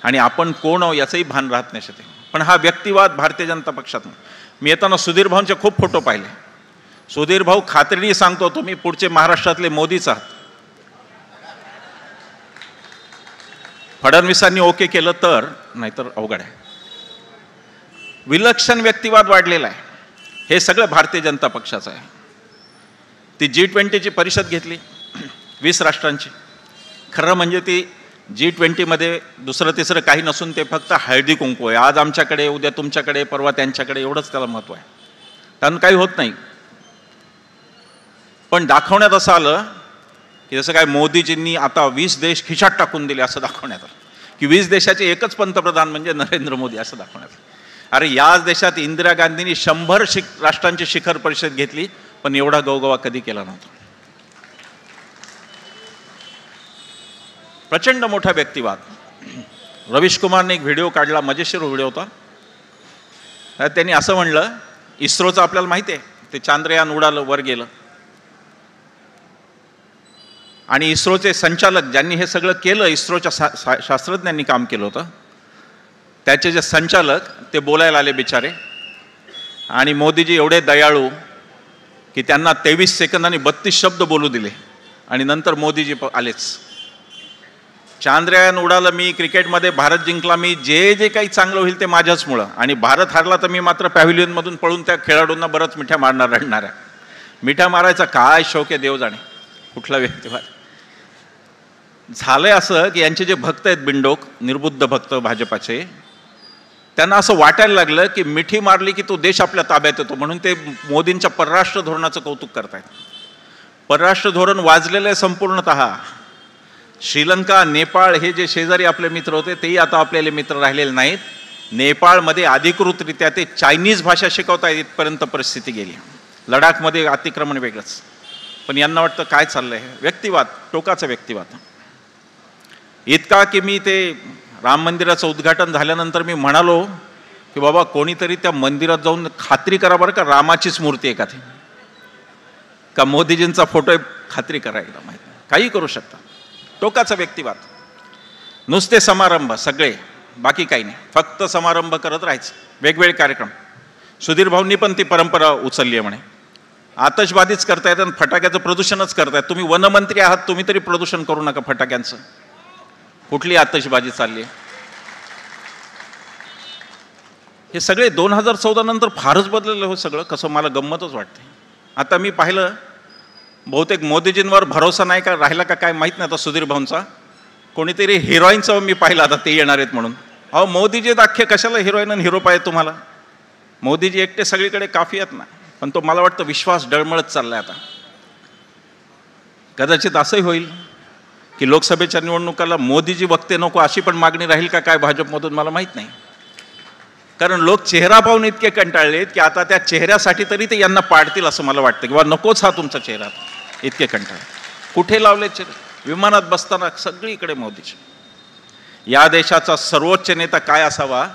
आणि आपण कोण आहो याचंही भान राहत नाही शकते. पण हा व्यक्तिवाद भारतीय जनता पक्षात. मी येताना सुधीर भाऊंचे खूप फोटो पाहिले. सुधीर भाऊ खात्रीने सांगतो तुम्ही पुढचे महाराष्ट्रातले मोदीच आहात. फडणवीसांनी ओके केलं तर, नाहीतर अवघड आहे. विलक्षण व्यक्तिवाद वाढलेला आहे. हे सगळं भारतीय जनता पक्षाचं आहे. ती G20ची परिषद घेतली 20 राष्ट्रांची. खरं म्हणजे ती G20मध्ये दुसरं तिसरं काही नसून ते फक्त हळदी कुंकू आहे. आज आमच्याकडे, उद्या तुमच्याकडे, परवा त्यांच्याकडे, एवढंच त्याला महत्त्व आहे. त्यानं काही होत नाही. पण दाखवण्यात असं आलं की जसं काय मोदीजींनी आता 20 देश खिशात टाकून दिले असं दाखवण्यात आलं, की 20 देशाचे एकच पंतप्रधान म्हणजे नरेंद्र मोदी असं दाखवण्यात आलं. अरे याच देशात इंदिरा गांधींनी 100 राष्ट्रांची शिखर परिषद घेतली, पण एवढा गवगवा कधी केला नव्हता. प्रचंड मोठा व्यक्तिवाद. रवीश कुमारने एक व्हिडिओ काढला, मजेशीर व्हिडिओ होता. त्यांनी असं म्हणलं, इस्रोचं आपल्याला माहिती आहे, ते चांद्रयान उडालं, वर गेलं, आणि इस्रोचे संचालक ज्यांनी हे सगळं केलं, इस्रोच्या शास्त्रज्ञांनी काम केलं होतं, त्याचे जे संचालक ते बोलायला आले बिचारे. आणि मोदीजी एवढे दयाळू की त्यांना 23 सेकंदांनी 32 शब्द बोलू दिले. आणि नंतर मोदीजी आलेच. चांद्रयान उडालं, मी क्रिकेटमध्ये भारत जिंकला, मी जे जे काही चांगलं होईल ते माझ्याचमुळं, आणि भारत हारला तर मी मात्र पॅव्हिलियनमधून पळून त्या खेळाडूंना बरंच मिठ्या मारणार रडणाऱ्या. मिठ्या मारायचा काय शौक आहे देव जाणे. कुठला व्यक्तिवाद. झालंय असं की यांचे जे भक्त आहेत, बिंडोक निर्बुद्ध भक्त भाजपाचे, त्यांना असं वाटायला लागलं की मिठी मारली की तो देश आपल्या ताब्यात येतो, म्हणून ते मोदींच्या परराष्ट्र धोरणाचं कौतुक करतायत. परराष्ट्र धोरण वाजलेलं आहे संपूर्णतः. श्रीलंका, नेपाळ हे जे शेजारी आपले मित्र होते तेही आता आपल्याला मित्र राहिलेले नाहीत. नेपाळमध्ये अधिकृतरित्या ते चायनीज भाषा शिकवतायत, इथपर्यंत परिस्थिती गेली. लडाखमध्ये अतिक्रमण वेगळंच. पण यांना वाटतं काय चाललंय. व्यक्तिवाद, टोकाचा व्यक्तिवाद. इतका की मी ते राम मंदिराचं उद्घाटन झाल्यानंतर मी म्हणालो की बाबा कोणीतरी त्या मंदिरात जाऊन खात्री करा बरं का रामाचीच मूर्ती आहे का ती, का मोदीजींचा फोटो आहे, खात्री करा एकदा. माहिती काही करू शकता. टोकाचा व्यक्तिवाद. नुसते समारंभ सगळे, बाकी काही नाही, फक्त समारंभ करत राहायचं, वेगवेगळे कार्यक्रम. सुधीर भाऊंनी पण ती परंपरा उचलली आहे म्हणे. आतषबाजीच करतायत आणि फटाक्याचं प्रदूषणच करतायत. तुम्ही वनमंत्री आहात, तुम्ही तरी प्रदूषण करू नका फटाक्यांचं. कुठली आतषबाजी चालली आहे. हे सगळे 2014 नंतर फारच बदललं हो सगळं. कसं मला गंमतच वाटते. आता मी पाहिलं बहुतेक मोदीजींवर भरोसा नाही का राहिला का काय माहीत नाही आता सुधीर भाऊंचा. कोणीतरी हिरोईनचं मी पाहिलं आता ते येणार आहेत म्हणून. अहो मोदीजी अख्खे कशाला हिरोईन आणि हिरो पाहिजे तुम्हाला. मोदीजी एकटे सगळीकडे काफी आहेत ना. पण तो मला वाटतं विश्वास डळमळत चाललाय आता. कदाचित असंही होईल की लोकसभेच्या निवडणुकाला मोदीजी वक्ते नको अशी पण मागणी राहील का काय भाजपमधून, मला माहीत नाही. कारण लोक चेहरा पाहून इतके कंटाळलेत की आता त्या चेहऱ्यासाठी तरी ते यांना पाडतील असं मला वाटतं. किंवा नकोच हा तुमचा चेहरा. इतके कंटाळे. कुठे लावले चेहरे. विमानात बसताना सगळीकडे मोदीजी. या देशाचा सर्वोच्च नेता काय असावा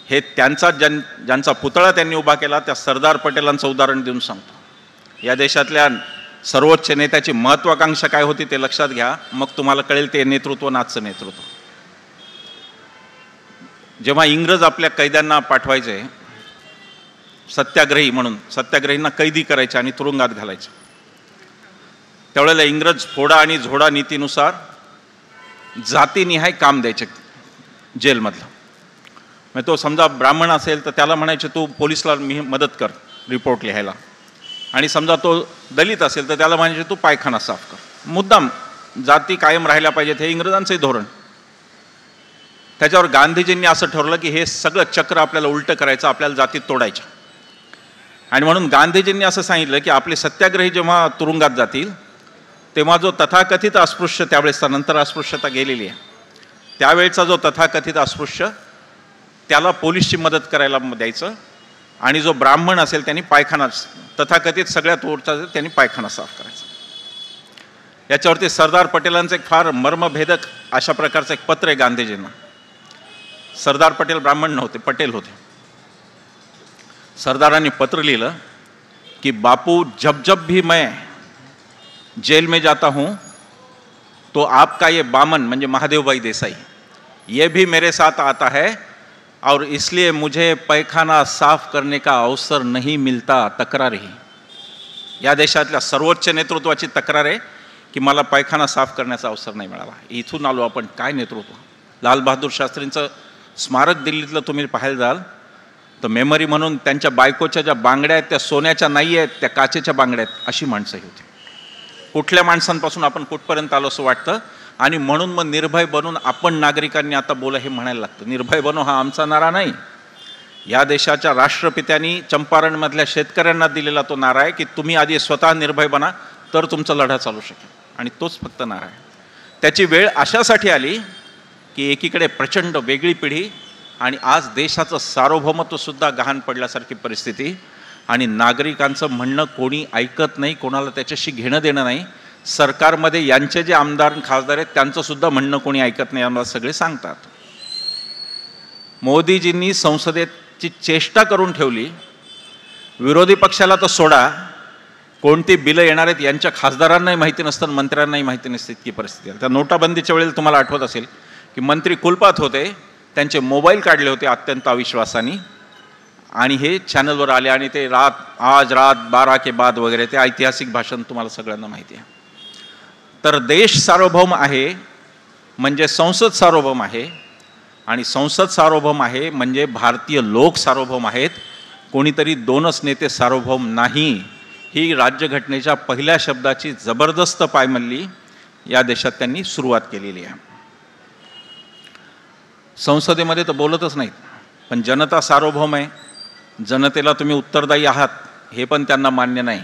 हे त्यांचा ज्यांचा पुतळा त्यांनी उभा केला त्या सरदार पटेलांचं उदाहरण देऊन सांगतो. या देशातल्या सर्वोच्च नेत्याची महत्वाकांक्षा काय होती ते लक्षात घ्या, मग तुम्हाला कळेल ते नेतृत्व नाचचं नेतृत्व. जेव्हा इंग्रज आपल्या कैद्यांना पाठवायचे सत्याग्रही म्हणून, सत्याग्रहींना कैदी करायचे आणि तुरुंगात घालायचे, त्यावेळेला इंग्रज फोडा आणि झोडा नीतीनुसार जातीनिहाय काम द्यायचे जेलमधलं. मग तो समजा ब्राह्मण असेल तर त्याला म्हणायचे तू पोलिसला मदत कर रिपोर्ट लिहायला, आणि समजा तो दलित असेल तर त्याला म्हणायचे तू पायखाना साफ कर. मुद्दाम जाती कायम राहिल्या पाहिजेत हे इंग्रजांचंही धोरण. त्याच्यावर गांधीजींनी असं ठरवलं की हे सगळं चक्र आपल्याला उलटं करायचं, आपल्याला जातीत तोडायच्या. आणि म्हणून गांधीजींनी असं सांगितलं की आपले सत्याग्रही जेव्हा तुरुंगात जातील तेव्हा जो तथाकथित अस्पृश्य, त्यावेळेस नंतर अस्पृश्यता गेलेली आहे, त्यावेळेचा जो तथाकथित अस्पृश्य त्याला पोलीसची मदत करायला द्यायचं, आणि जो ब्राह्मण असेल त्यांनी पायखाना, तथाकथित सगळ्यात वरचा त्यांनी पायखाना साफ करायचा. याच्यावरती सरदार पटेलांचं एक फार मर्मभेदक अशा प्रकारचं एक पत्र आहे गांधीजींना. सरदार पटेल ब्राह्मण नव्हते, पटेल होते. सरदारांनी पत्र लिहिलं कि बापू, जब जब भी मैं जेल में जाता हूँ तो आपका ये बामन म्हणजे महादेवभाई देसाई ये भी मेरे साथ आता है और इसलिए मुझे पैखाना साफ करने का अवसर नहीं मिलता. तक्रार ही या देशातल्या सर्वोच्च नेतृत्वाची तक्रार आहे की मला पैखाना साफ करण्याचा अवसर नाही मिळाला. इथून आलो आपण. काय नेतृत्व. लाल बहादूर शास्त्रींचं स्मारक दिल्लीतलं तुम्ही पाहायला जाल तर मेमरी म्हणून त्यांच्या बायकोच्या ज्या बांगड्या आहेत त्या सोन्याच्या नाही आहेत, त्या काचेच्या बांगड्या आहेत, अशी माणसं होती. कुठल्या माणसांपासून आपण कुठपर्यंत आलो असं वाटतं. आणि म्हणून मग निर्भय बनून आपण नागरिकांनी आता बोला हे म्हणायला लागतं. निर्भय बनो हा आमचा नारा नाही, या देशाच्या राष्ट्रपित्यांनी चंपारणमधल्या शेतकऱ्यांना दिलेला तो नारा आहे की तुम्ही आधी स्वतः निर्भय बना तर तुमचा लढा चालू शकेल. आणि तोच फक्त नारा आहे. त्याची वेळ अशासाठी आली की एकीकडे प्रचंड वेगळी पिढी आणि आज देशाचं सार्वभौमत्वसुद्धा गहाण पडल्यासारखी परिस्थिती आणि नागरिकांचं म्हणणं कोणी ऐकत नाही, कोणाला त्याच्याशी घेणं देणं नाही. सरकारमध्ये यांचे जे आमदार खासदार आहेत त्यांचंसुद्धा म्हणणं कोणी ऐकत नाही, आम्हाला सगळे सांगतात. मोदीजींनी संसदेची चेष्टा करून ठेवली. विरोधी पक्षाला तर सोडा, कोणती बिलं येणार आहेत यांच्या खासदारांनाही माहिती नसतं, मंत्र्यांनाही माहिती नसते, इतकी परिस्थिती आहे. त्या नोटाबंदीच्या वेळेला तुम्हाला आठवत असेल की मंत्री कुलपात होते, त्यांचे मोबाईल काढले होते अत्यंत अविश्वासाने आणि हे चॅनलवर आले आणि ते आज रात 12 के बाद वगैरे ते ऐतिहासिक भाषण तुम्हाला सगळ्यांना माहिती आहे. तर देश सार्वभौम आहे म्हणजे संसद सार्वभौम आहे आणि संसद सार्वभौम आहे म्हणजे भारतीय लोक सार्वभौम आहेत. कोणीतरी दोनच नेते सार्वभौम नाही, ही राज्यघटनेच्या पहिल्या शब्दाची जबरदस्त पायमल्ली या देशात त्यांनी सुरुवात केलेली आहे. संसदेमध्ये तर बोलतच नाहीत, पण जनता सार्वभौम आहे, जनतेला तुम्ही उत्तरदायी आहात हे पण त्यांना मान्य नाही.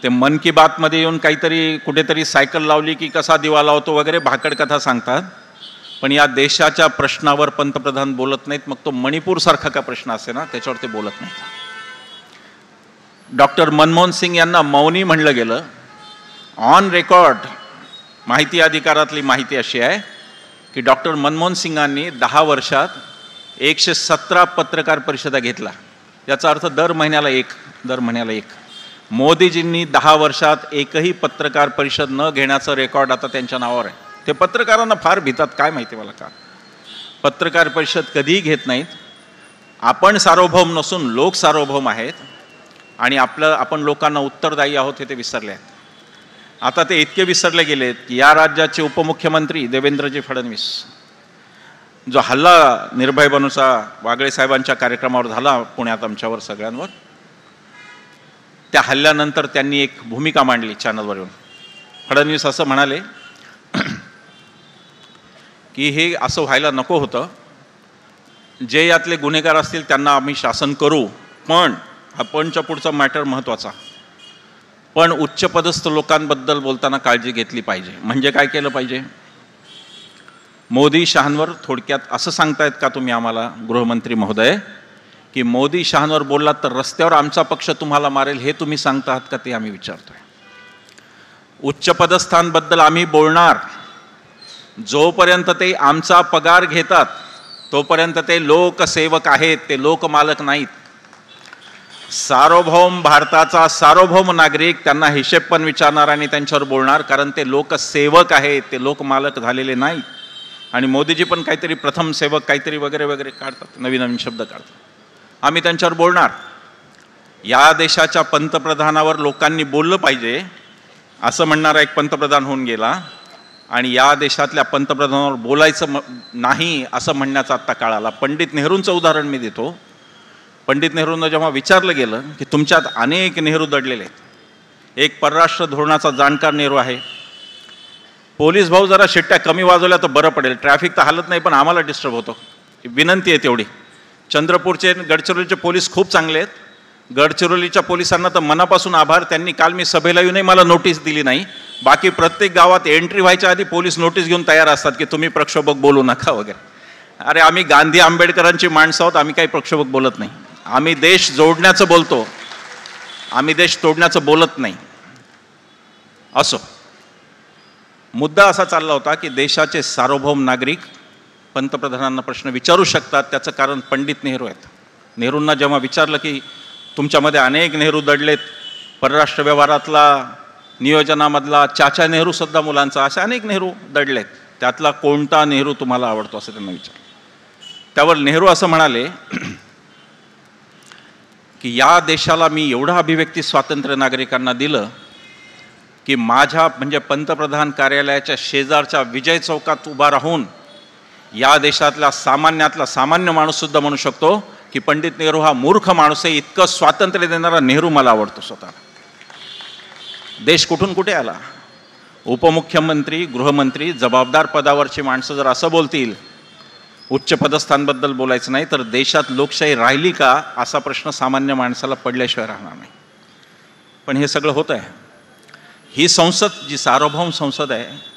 ते मन की बातमध्ये येऊन काहीतरी कुठेतरी सायकल लावली की कसा दिवा लावतो वगैरे भाकड कथा सांगतात, पण या देशाच्या प्रश्नावर पंतप्रधान बोलत नाहीत. मग तो मणिपूरसारखा का प्रश्न असे ना त्याच्यावर ते बोलत नाहीत. डॉक्टर मनमोहन सिंग यांना मौनी म्हणलं गेलं. ऑन रेकॉर्ड माहिती अधिकारातली माहिती अशी आहे की डॉक्टर मनमोहन सिंगांनी 10 वर्षात 117 पत्रकार परिषदा घेतला. याचा अर्थ दर महिन्याला एक. मोदीजींनी 10 वर्षात एकही पत्रकार परिषद न घेण्याचं रेकॉर्ड आता त्यांच्या नावावर आहे. ते पत्रकारांना फार भीतात, काय माहिती मला का. पत्रकार परिषद कधीही घेत नाहीत. आपण सार्वभौम नसून लोक सार्वभौम आहेत आणि आपण लोकांना उत्तरदायी आहोत हे ते विसरले आहेत. आता ते इतके विसरले गेलेत की या राज्याचे उपमुख्यमंत्री देवेंद्रजी फडणवीस, जो हल्ला निर्भय बनूचा वागळे साहेबांच्या कार्यक्रमावर झाला पुण्यात आमच्यावर सगळ्यांवर, त्या हल्ल्यानंतर त्यांनी एक भूमिका मांडली चॅनलवर येऊन. फडणवीस असं म्हणाले की हे असं व्हायला नको होतं, जे यातले गुन्हेगार असतील त्यांना आम्ही शासन करू, पण आपणच्या पुढचा मॅटर महत्त्वाचा, पण उच्चपदस्थ लोकांबद्दल बोलताना काळजी घेतली पाहिजे. म्हणजे काय केलं पाहिजे. मोदी शहांवर थोडक्यात असं सांगतायत का तुम्ही आम्हाला गृहमंत्री महोदय की मोदी शहांवर बोललात तर रस्त्यावर आमचा पक्ष तुम्हाला मारेल, हे तुम्ही सांगता आहात का, ते आम्ही विचारतोय. उच्चपदस्थांबद्दल आम्ही बोलणार जोपर्यंत ते आमचा पगार घेतात तोपर्यंत ते लोकसेवक आहेत, ते लोकमालक नाहीत. सार्वभौम भारताचा सार्वभौम नागरिक त्यांना हिशेब पण विचारणार आणि त्यांच्यावर बोलणार, कारण ते लोकसेवक आहेत, ते लोकमालक झालेले नाहीत. आणि मोदीजी पण काहीतरी प्रथम सेवक काहीतरी वगैरे वगैरे काढतात, नवीन नवीन शब्द काढतात. आम्ही त्यांच्यावर बोलणार. या देशाच्या पंतप्रधानावर लोकांनी बोललं पाहिजे असं म्हणणारा एक पंतप्रधान होऊन गेला आणि या देशातल्या पंतप्रधानावर बोलायचं नाही असं म्हणण्याचा आत्ता काळ आला. पंडित नेहरूंचं उदाहरण मी देतो. पंडित नेहरूंना जेव्हा विचारलं गेलं की तुमच्यात अनेक नेहरू दडलेले आहेत, एक परराष्ट्र धोरणाचा जाणकार नेहरू आहे, पोलीस भाऊ जरा शिट्ट्या कमी वाजवल्या तर बरं पडेल, ट्रॅफिक तर हालत नाही पण आम्हाला डिस्टर्ब होतो, विनंती आहे तेवढी. चंद्रपूरचे गडचिरोलीचे पोलीस खूप चांगले आहेत. गडचिरोलीच्या पोलिसांना तर मनापासून आभार, त्यांनी काल मी सभेला येऊनही मला नोटीस दिली नाही. बाकी प्रत्येक गावात एंट्री व्हायच्या आधी पोलीस नोटीस घेऊन तयार असतात की तुम्ही प्रक्षोभक बोलू नका वगैरे. अरे आम्ही गांधी आंबेडकरांची माणसं आहोत, आम्ही काही प्रक्षोभक बोलत नाही. आम्ही देश जोडण्याचं बोलतो, आम्ही देश तोडण्याचं बोलत नाही. असो, मुद्दा असा चालला होता की देशाचे सार्वभौम नागरिक पंतप्रधानांना प्रश्न विचारू शकतात, त्याचं कारण पंडित नेहरू आहेत. नेहरूंना जेव्हा विचारलं की तुमच्यामध्ये अनेक नेहरू दडलेत, परराष्ट्र व्यवहारातला नियोजनामधला चाचा नेहरूसुद्धा मुलांचा, असे अनेक नेहरू दडलेत. त्यातला कोणता नेहरू तुम्हाला आवडतो असं त्यांना विचार. त्यावर नेहरू असं म्हणाले की या देशाला मी एवढं अभिव्यक्ती स्वातंत्र्य नागरिकांना दिलं की माझ्या म्हणजे पंतप्रधान कार्यालयाच्या शेजारच्या विजय चौकात उभा राहून या देशातल्या सामान्यातला सामान्य माणूससुद्धा म्हणू शकतो की पंडित नेहरू हा मूर्ख माणूस आहे. इतकं स्वातंत्र्य देणारा नेहरू मला आवडतो स्वतः. देश कुठून कुठे आला. उपमुख्यमंत्री, गृहमंत्री, जबाबदार पदावरची माणसं जर असं बोलतील, उच्च पदस्थांबद्दल बोलायचं नाही, तर देशात लोकशाही राहिली का असा प्रश्न सामान्य माणसाला पडल्याशिवाय राहणार नाही. पण हे सगळं होत आहे. ही संसद जी सार्वभौम संसद आहे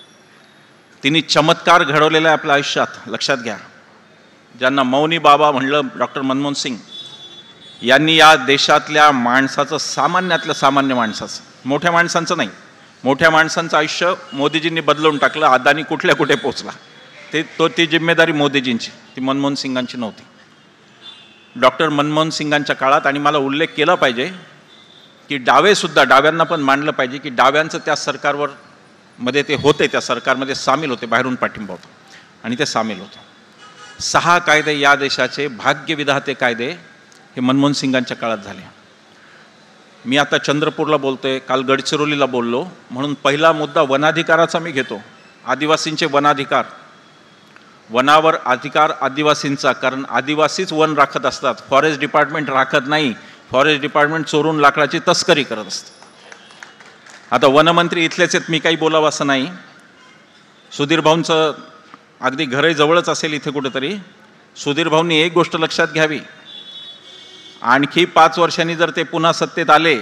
तिने चमत्कार घडवलेला आहे आपल्या आयुष्यात. लक्षात घ्या, ज्यांना मौनी बाबा म्हणलं डॉक्टर मनमोहन सिंग यांनी या देशातल्या माणसाचं, सामान्यातल्या सामान्य माणसाचं, मोठ्या माणसांचं नाही, मोठ्या माणसांचं आयुष्य मोदीजींनी बदलवून टाकलं. अदानी कुठल्या कुठे पोचला ती जिम्मेदारी मोदीजींची, ती मनमोहन सिंगांची नव्हती. डॉक्टर मनमोहन सिंगांच्या काळात, आणि मला उल्लेख केला पाहिजे की डावेसुद्धा, डाव्यांना पण मानलं पाहिजे की डाव्यांचं त्या सरकारवर मध्ये ते होते, त्या सरकारमध्ये सामील होते, बाहेरून पाठिंबा होता आणि ते सामील होते. 6 कायदे या देशाचे भाग्यविधाते कायदे हे मनमोहन सिंगांच्या काळात झाले. मी आता चंद्रपूरला बोलतोय, काल गडचिरोलीला बोललो, म्हणून पहिला मुद्दा वनाधिकाराचा मी घेतो. आदिवासींचे वनाधिकार, वनावर अधिकार आदिवासींचा, कारण आदिवासीच वन राखत असतात, फॉरेस्ट डिपार्टमेंट राखत नाही. फॉरेस्ट डिपार्टमेंट चोरून लाकडाची तस्करी करत असतं. आता वनमंत्री इथलेच आहेत, मी काही बोलावं असं नाही. सुधीर भाऊंचं अगदी घरही जवळच असेल इथे कुठेतरी. सुधीर भाऊंनी एक गोष्ट लक्षात घ्यावी, आणखी 5 वर्षांनी जर ते पुन्हा सत्तेत आले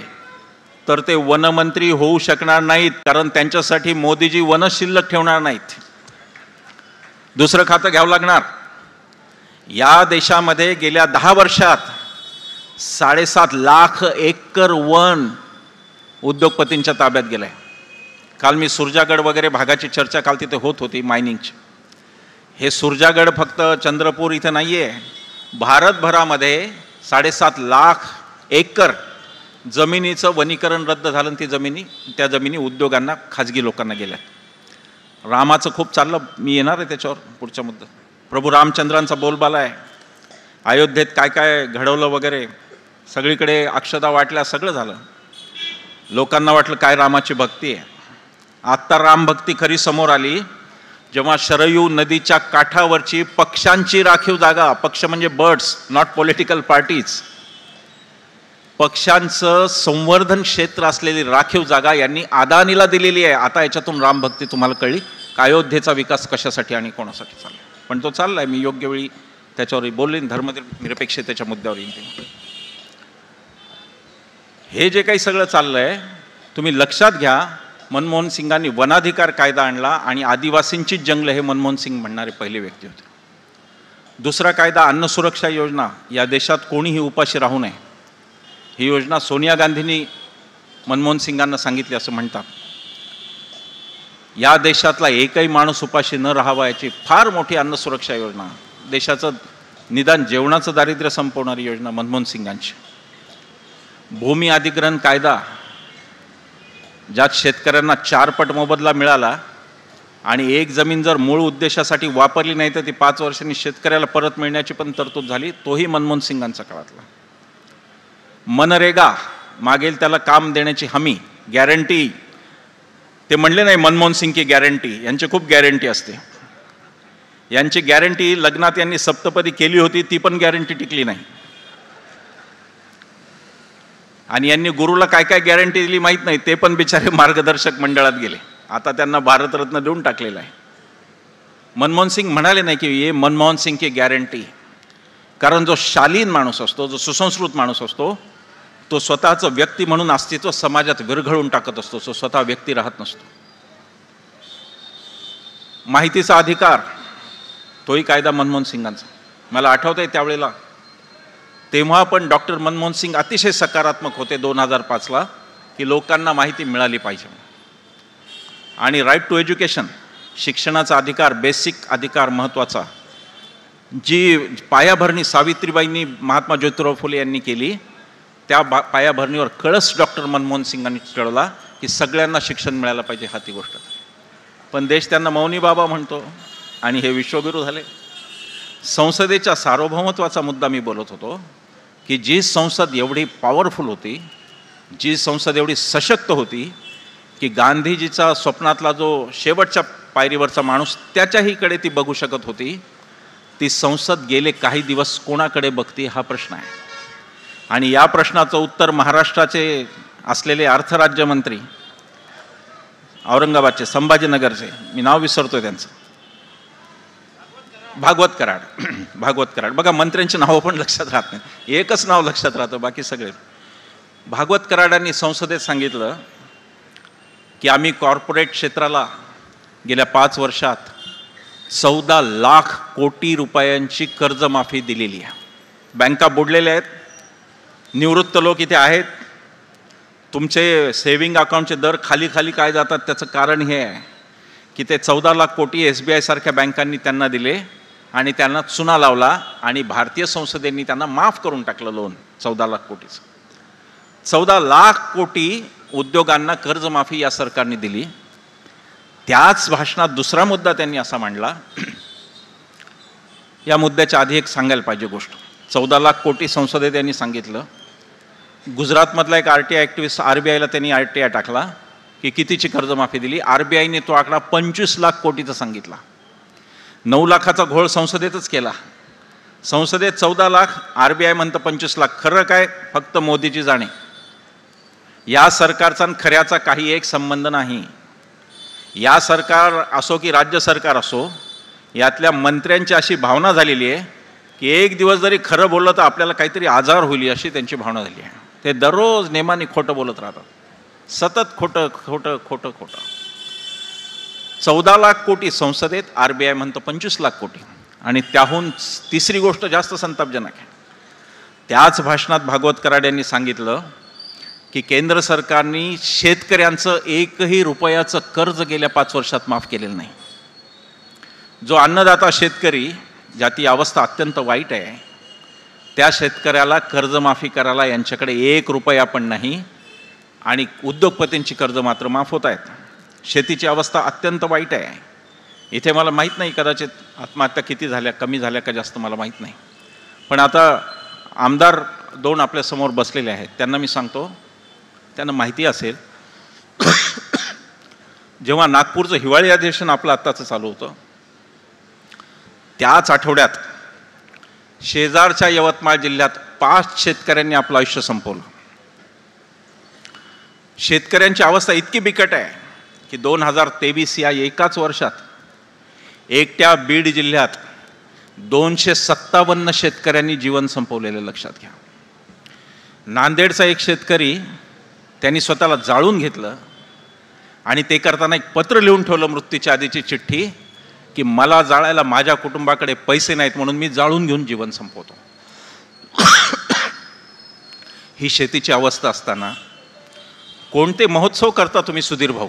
तर ते वनमंत्री होऊ शकणार नाहीत, कारण त्यांच्यासाठी मोदीजी वन शिल्लक ठेवणार नाहीत. दुसरं खातं घ्यावं लागणार. या देशामध्ये गेल्या 10 वर्षात 7.5 लाख एकर वन उद्योगपतींच्या ताब्यात गेलंय. काल मी सुरजागड वगैरे भागाची चर्चा काल तिथे होत होती, मायनिंगची. हे सुरजागड फक्त चंद्रपूर इथं नाही आहे, भारतभरामध्ये 7.5 लाख एकर जमिनीचं वनीकरण रद्द झालं. त्या जमिनी उद्योगांना, खाजगी लोकांना गेल्या. रामाचं खूप चाललं, मी येणार आहे त्याच्यावर पुढच्या मुद्दा. प्रभू रामचंद्रांचा बोलबाला आहे. अयोध्येत काय काय घडवलं वगैरे, सगळीकडे अक्षता वाटल्या, सगळं झालं. लोकांना वाटलं काय रामाची भक्ती आहे. आत्ता रामभक्ती खरी समोर आली जेव्हा शरयू नदीच्या काठावरची पक्ष्यांची राखीव जागा, पक्ष म्हणजे बर्ड्स, नॉट पॉलिटिकल पार्टीज, पक्ष्यांचं संवर्धन क्षेत्र असलेली राखीव जागा यांनी अदानीला दिलेली आहे. आता याच्यातून रामभक्ती तुम्हाला कळली, अयोध्येचा विकास कशासाठी आणि कोणासाठी चालला. पण तो चाललाय, मी योग्य वेळी त्याच्यावर बोलेन, धर्मनिरपेक्षतेच्या मुद्द्यावर येईन. हे जे काही सगळं चाललंय तुम्ही लक्षात घ्या. मनमोहन सिंगांनी वनाधिकार कायदा आणला आणि आदिवासींचीच जंगलं हे मनमोहन सिंग म्हणणारे पहिले व्यक्ती होते. दुसरा कायदा अन्न सुरक्षा योजना, या देशात कोणीही उपाशी राहू नये, ही योजना सोनिया गांधींनी मनमोहन सिंगांना सांगितली असं म्हणतात. या देशातला एकही माणूस उपाशी न राहावा याची फार मोठी अन्न सुरक्षा योजना, देशाचं निदान जेवणाचं दारिद्र्य संपवणारी योजना मनमोहन सिंगांची. भूमी अधिग्रहण कायदा, ज्यात शेतकऱ्यांना 4 पट मोबदला मिळाला आणि एक जमीन जर मूळ उद्देशासाठी वापरली नाही तर ती 5 वर्षांनी शेतकऱ्याला परत मिळण्याची पण तरतूद झाली, तोही मनमोहन सिंगांच्या काळातला. मनरेगा, मागेल त्याला काम देण्याची हमी, गॅरंटी. ते म्हणले नाही मनमोहन सिंग की गॅरंटी, यांची खूप गॅरंटी असते. यांची गॅरंटी लग्नात यांनी सप्तपदी केली होती, ती पण गॅरंटी टिकली नाही. आणि यांनी गुरुला काय काय गॅरंटी दिली माहीत नाही, ते पण बिचारे मार्गदर्शक मंडळात गेले. आता त्यांना भारतरत्न देऊन टाकलेला आहे. मनमोहन सिंग म्हणाले नाही की ये मनमोहन सिंग की गॅरंटी, कारण जो शालीन माणूस असतो, जो सुसंस्कृत माणूस असतो, तो स्वतःचं व्यक्ती म्हणून अस्तित्व समाजात विरघळून टाकत असतो, तो स्वतः व्यक्ती राहत नसतो. माहितीचा अधिकार, तोही कायदा मनमोहन सिंगांचा. मला आठवतंय त्यावेळेला, तेव्हा पण डॉक्टर मनमोहन सिंग अतिशय सकारात्मक होते 2005ला की लोकांना माहिती मिळाली पाहिजे. आणि राईट टू एज्युकेशन, शिक्षणाचा अधिकार, बेसिक अधिकार महत्त्वाचा, जी पायाभरणी सावित्रीबाईंनी, महात्मा ज्योतिराव फुले यांनी केली, त्या पायाभरणीवर कळस डॉक्टर मनमोहन सिंगांनी चढवला की सगळ्यांना शिक्षण मिळायला पाहिजे, हा ती गोष्ट. पण देश त्यांना मौनी बाबा म्हणतो आणि हे विश्वगुरू झाले. संसदेच्या सार्वभौमत्वाचा मुद्दा मी बोलत होतो की जी संसद एवढी पॉवरफुल होती, जी संसद एवढी सशक्त होती की गांधीजीचा स्वप्नातला जो शेवटच्या पायरीवरचा माणूस त्याच्याहीकडे ती बघू शकत होती, ती संसद गेले काही दिवस कोणाकडे बघती हा प्रश्न आहे. आणि या प्रश्नाचं उत्तर महाराष्ट्राचे असलेले अर्थराज्यमंत्री औरंगाबादचे, संभाजीनगरचे, मी नाव विसरतोय त्यांचं, भागवत कराड. बघा, मंत्र्यांची नावं पण लक्षात राहत नाही, एकच नाव लक्षात राहतं, बाकी सगळे. भागवत कराडांनी संसदेत सांगितलं की आम्ही कॉर्पोरेट क्षेत्राला गेल्या 5 वर्षात 14 लाख कोटी रुपयांची कर्जमाफी दिलेली आहे. बँका बुडलेल्या आहेत, निवृत्त लोक इथे आहेत, तुमचे सेव्हिंग अकाउंटचे दर खाली खाली काय जातात, त्याचं कारण हे आहे की ते 14 लाख कोटी SBI सारख्या बँकांनी त्यांना दिले आणि त्यांना चुना लावला आणि भारतीय संसदेने त्यांना माफ करून टाकलं लोन 14 लाख कोटीचं. 14 लाख कोटी उद्योगांना कर्जमाफी या सरकारने दिली. त्याच भाषणात दुसरा मुद्दा त्यांनी असा मांडला, या मुद्द्याच्या आधी एक सांगायला पाहिजे गोष्ट. 14 लाख कोटी संसदेत त्यांनी सांगितलं. गुजरातमधला एक RTI ॲक्टिव्हिस्ट, RBIला त्यांनी RTI टाकला की कितीची कर्जमाफी दिली. RBIने तो आकडा 25 लाख कोटीचा सांगितला. 9 लाखाचा घोळ संसदेतच केला. संसदेत 14 लाख, RBI म्हणतं 25 लाख. खरं काय, फक्त मोदीजी जाणे. या सरकारचा खऱ्याचा काही एक संबंध नाही. या सरकार असो की राज्य सरकार असो, यातल्या मंत्र्यांची अशी भावना झालेली आहे की एक दिवस जरी खरं बोललं तर आपल्याला काहीतरी आजार होईल, अशी त्यांची भावना झाली आहे. ते दररोज नेमाने खोटं बोलत राहतात, सतत खोटं. 14 लाख कोटी संसदेत, RBI म्हणतं 25 लाख कोटी. आणि त्याहून तिसरी गोष्ट जास्त संतापजनक आहे. त्याच भाषणात भागवत कराड यांनी सांगितलं की केंद्र सरकारने शेतकऱ्यांचं एकही रुपयाचं कर्ज गेल्या 5 वर्षात माफ केलेलं नाही. जो अन्नदाता शेतकरी, ज्याची अवस्था अत्यंत वाईट आहे, त्या शेतकऱ्याला कर्जमाफी करायला यांच्याकडे 1 रुपया पण नाही. आणि उद्योगपतींची कर्ज मात्र माफ होत आहेत. शेतीची अवस्था अत्यंत वाईट आहे. इथे मला माहीत नाही, कदाचित आत्महत्या किती झाल्या, कमी झाल्या का जास्त, मला माहीत नाही. पण आता आमदार 2 आपल्यासमोर बसलेले आहेत, त्यांना मी सांगतो, त्यांना माहिती असेल, जेव्हा नागपूरचं हिवाळी अधिवेशन आपलं आत्ताचं चालू होतं, त्याच आठवड्यात शेजारच्या यवतमाळ जिल्ह्यात 5 शेतकऱ्यांनी आपलं आयुष्य संपवलं. शेतकऱ्यांची अवस्था इतकी बिकट आहे की 2023 या एकाच वर्षात एकट्या बीड जिल्ह्यात 257 शेतकऱ्यांनी जीवन संपवलेलं लक्षात घ्या. नांदेडचा एक शेतकरी, त्यांनी स्वतःला जाळून घेतलं आणि ते करताना एक पत्र लिहून ठेवलं, मृत्यूच्या आधीची चिठ्ठी, की मला जाळायला माझ्या कुटुंबाकडे पैसे नाहीत म्हणून मी जाळून घेऊन जीवन संपवतो. ही शेतीची अवस्था असताना कोणते महोत्सव करता तुम्ही सुधीर भाऊ?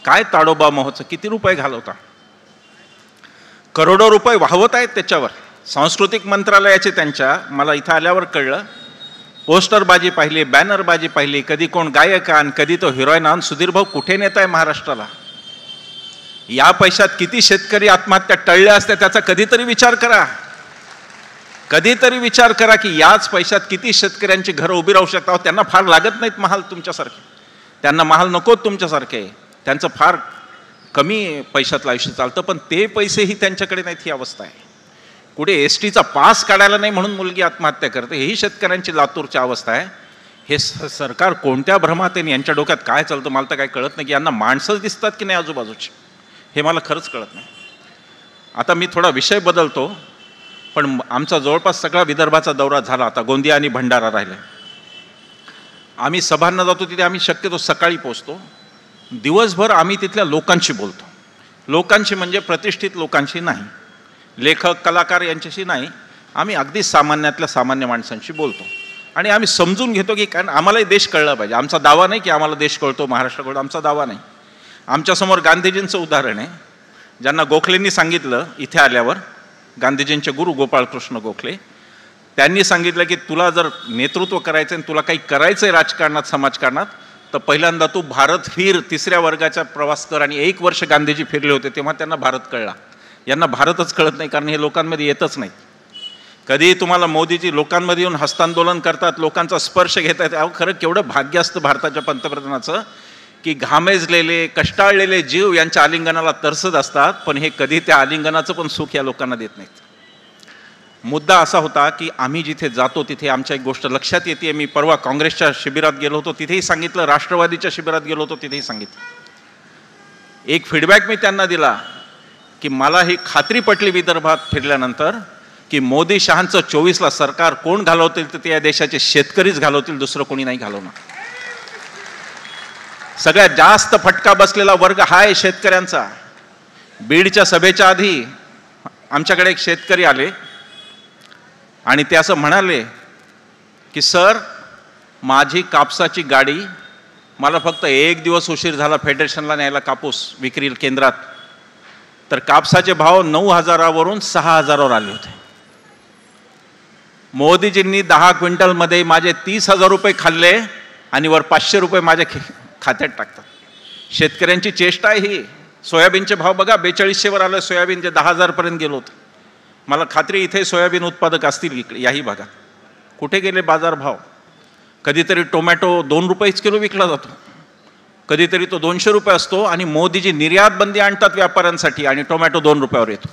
काय ताडोबा महोत्सव, किती रुपये घालवता? करोडो रुपये वाहवत आहेत त्याच्यावर. सांस्कृतिक मंत्रालयाचे त्यांच्या, मला इथं आल्यावर कळलं, पोस्टरबाजी पाहिली, बॅनरबाजी पाहिली, कधी कोण गायक आण, कधी तो हिरोईन आण. सुधीर भाऊ कुठे नेत आहे महाराष्ट्राला? या पैशात किती शेतकरी आत्महत्या टळल्या असत्या त्याचा कधीतरी विचार करा. कधीतरी विचार करा की याच पैशात किती शेतकऱ्यांची घरं उभी राहू शकतात. त्यांना फार लागत नाहीत महाल तुमच्यासारखे, त्यांना महाल नकोत तुमच्यासारखे, त्यांचं फार कमी पैशातलं आयुष्य चालतं, पण ते पैसेही त्यांच्याकडे नाहीत. ही अवस्था आहे. कुठे STचा पास काढायला नाही म्हणून मुलगी आत्महत्या करते. ही शेतकऱ्यांची लातूरची अवस्था आहे. हे सरकार कोणत्या भ्रमात आहे, यांच्या डोक्यात काय चालतं मला तर काय कळत नाही. की यांना माणसंच दिसतात की नाही आजूबाजूची, हे मला खरंच कळत नाही. आता मी थोडा विषय बदलतो, पण आमचा जवळपास सगळा विदर्भाचा दौरा झाला. आता गोंदिया आणि भंडारा राहिला. आम्ही सभांना जातो तिथे आम्ही शक्यतो सकाळी पोचतो. दिवसभर आम्ही तिथल्या लोकांशी बोलतो. लोकांशी म्हणजे प्रतिष्ठित लोकांशी नाही, लेखक कलाकार यांच्याशी नाही, आम्ही अगदी सामान्यातल्या सामान्य माणसांशी बोलतो. आणि आम्ही समजून घेतो की कारण आम्हालाही देश कळला पाहिजे. आमचा दावा नाही की आम्हाला देश कळतो, महाराष्ट्र कळतो, आमचा दावा नाही. आमच्यासमोर गांधीजींचं उदाहरण आहे, ज्यांना गोखलेंनी सांगितलं इथे आल्यावर, गांधीजींचे गुरु गोपाळकृष्ण गोखले, त्यांनी सांगितलं की तुला जर नेतृत्व करायचं आणि तुला काही करायचं आहे राजकारणात, समाजकारणात, तर पहिल्यांदा तू भारत फिर, 3ऱ्या वर्गाचा प्रवास कर. आणि 1 वर्ष गांधीजी फिरले होते तेव्हा त्यांना भारत कळला. यांना भारतच कळत नाही, कारण हे लोकांमध्ये येतच नाही. कधी तुम्हाला मोदीजी लोकांमध्ये येऊन हस्तांदोलन करतात, लोकांचा स्पर्श घेत आहेत. अहो, खरं केवढं भाग्य असतं भारताच्या पंतप्रधानाचं की घामेजलेले, कष्टाळलेले जीव यांच्या आलिंगनाला तरसत असतात, पण हे कधी त्या आलिंगनाचं पण सुख या लोकांना देत नाहीत. मुद्दा असा होता की आम्ही जिथे जातो तिथे आमच्या एक गोष्ट लक्षात येते. मी परवा काँग्रेसच्या शिबिरात गेलो होतो, तिथेही सांगितलं. राष्ट्रवादीच्या शिबिरात गेलो होतो, तिथेही सांगितलं. एक फीडबॅक मी त्यांना दिला की मला ही खात्री पटली विदर्भात फिरल्यानंतर की मोदी शहांचं 24ला सरकार कोण घालवतील तर ते या देशाचे शेतकरीच घालवतील, दुसरं कोणी नाही घालवणार. सगळ्यात जास्त फटका बसलेला वर्ग हा आहे शेतकऱ्यांचा. बीडच्या सभेच्या आधी आमच्याकडे एक शेतकरी आले आणि ते असं म्हणाले की सर, माझी कापसाची गाडी, मला फक्त 1 दिवस उशीर झाला फेडरेशनला न्यायला कापूस विक्री केंद्रात, तर कापसाचे भाव 9,000वरून 6,000वर आले होते. मोदीजींनी 10 क्विंटलमध्ये माझे 30,000 रुपये खाल्ले आणि वर 500 रुपये माझ्या खात्यात टाकतात. शेतकऱ्यांची चेष्टा आहे ही. सोयाबीनचे भाव बघा, 4200वर आलं सोयाबीन, जे 10,000पर्यंत गेलो होतं. मला खात्री इथे सोयाबीन उत्पादक असतील इकडे याही भागात. कुठे गेले बाजार भाव? कधीतरी टोमॅटो 2 रुपयेच किलो विकला जातो, कधीतरी तो 200 रुपये असतो. आणि मोदीजी निर्यात बंदी आणतात व्यापाऱ्यांसाठी आणि टोमॅटो 2 रुपयावर येतो.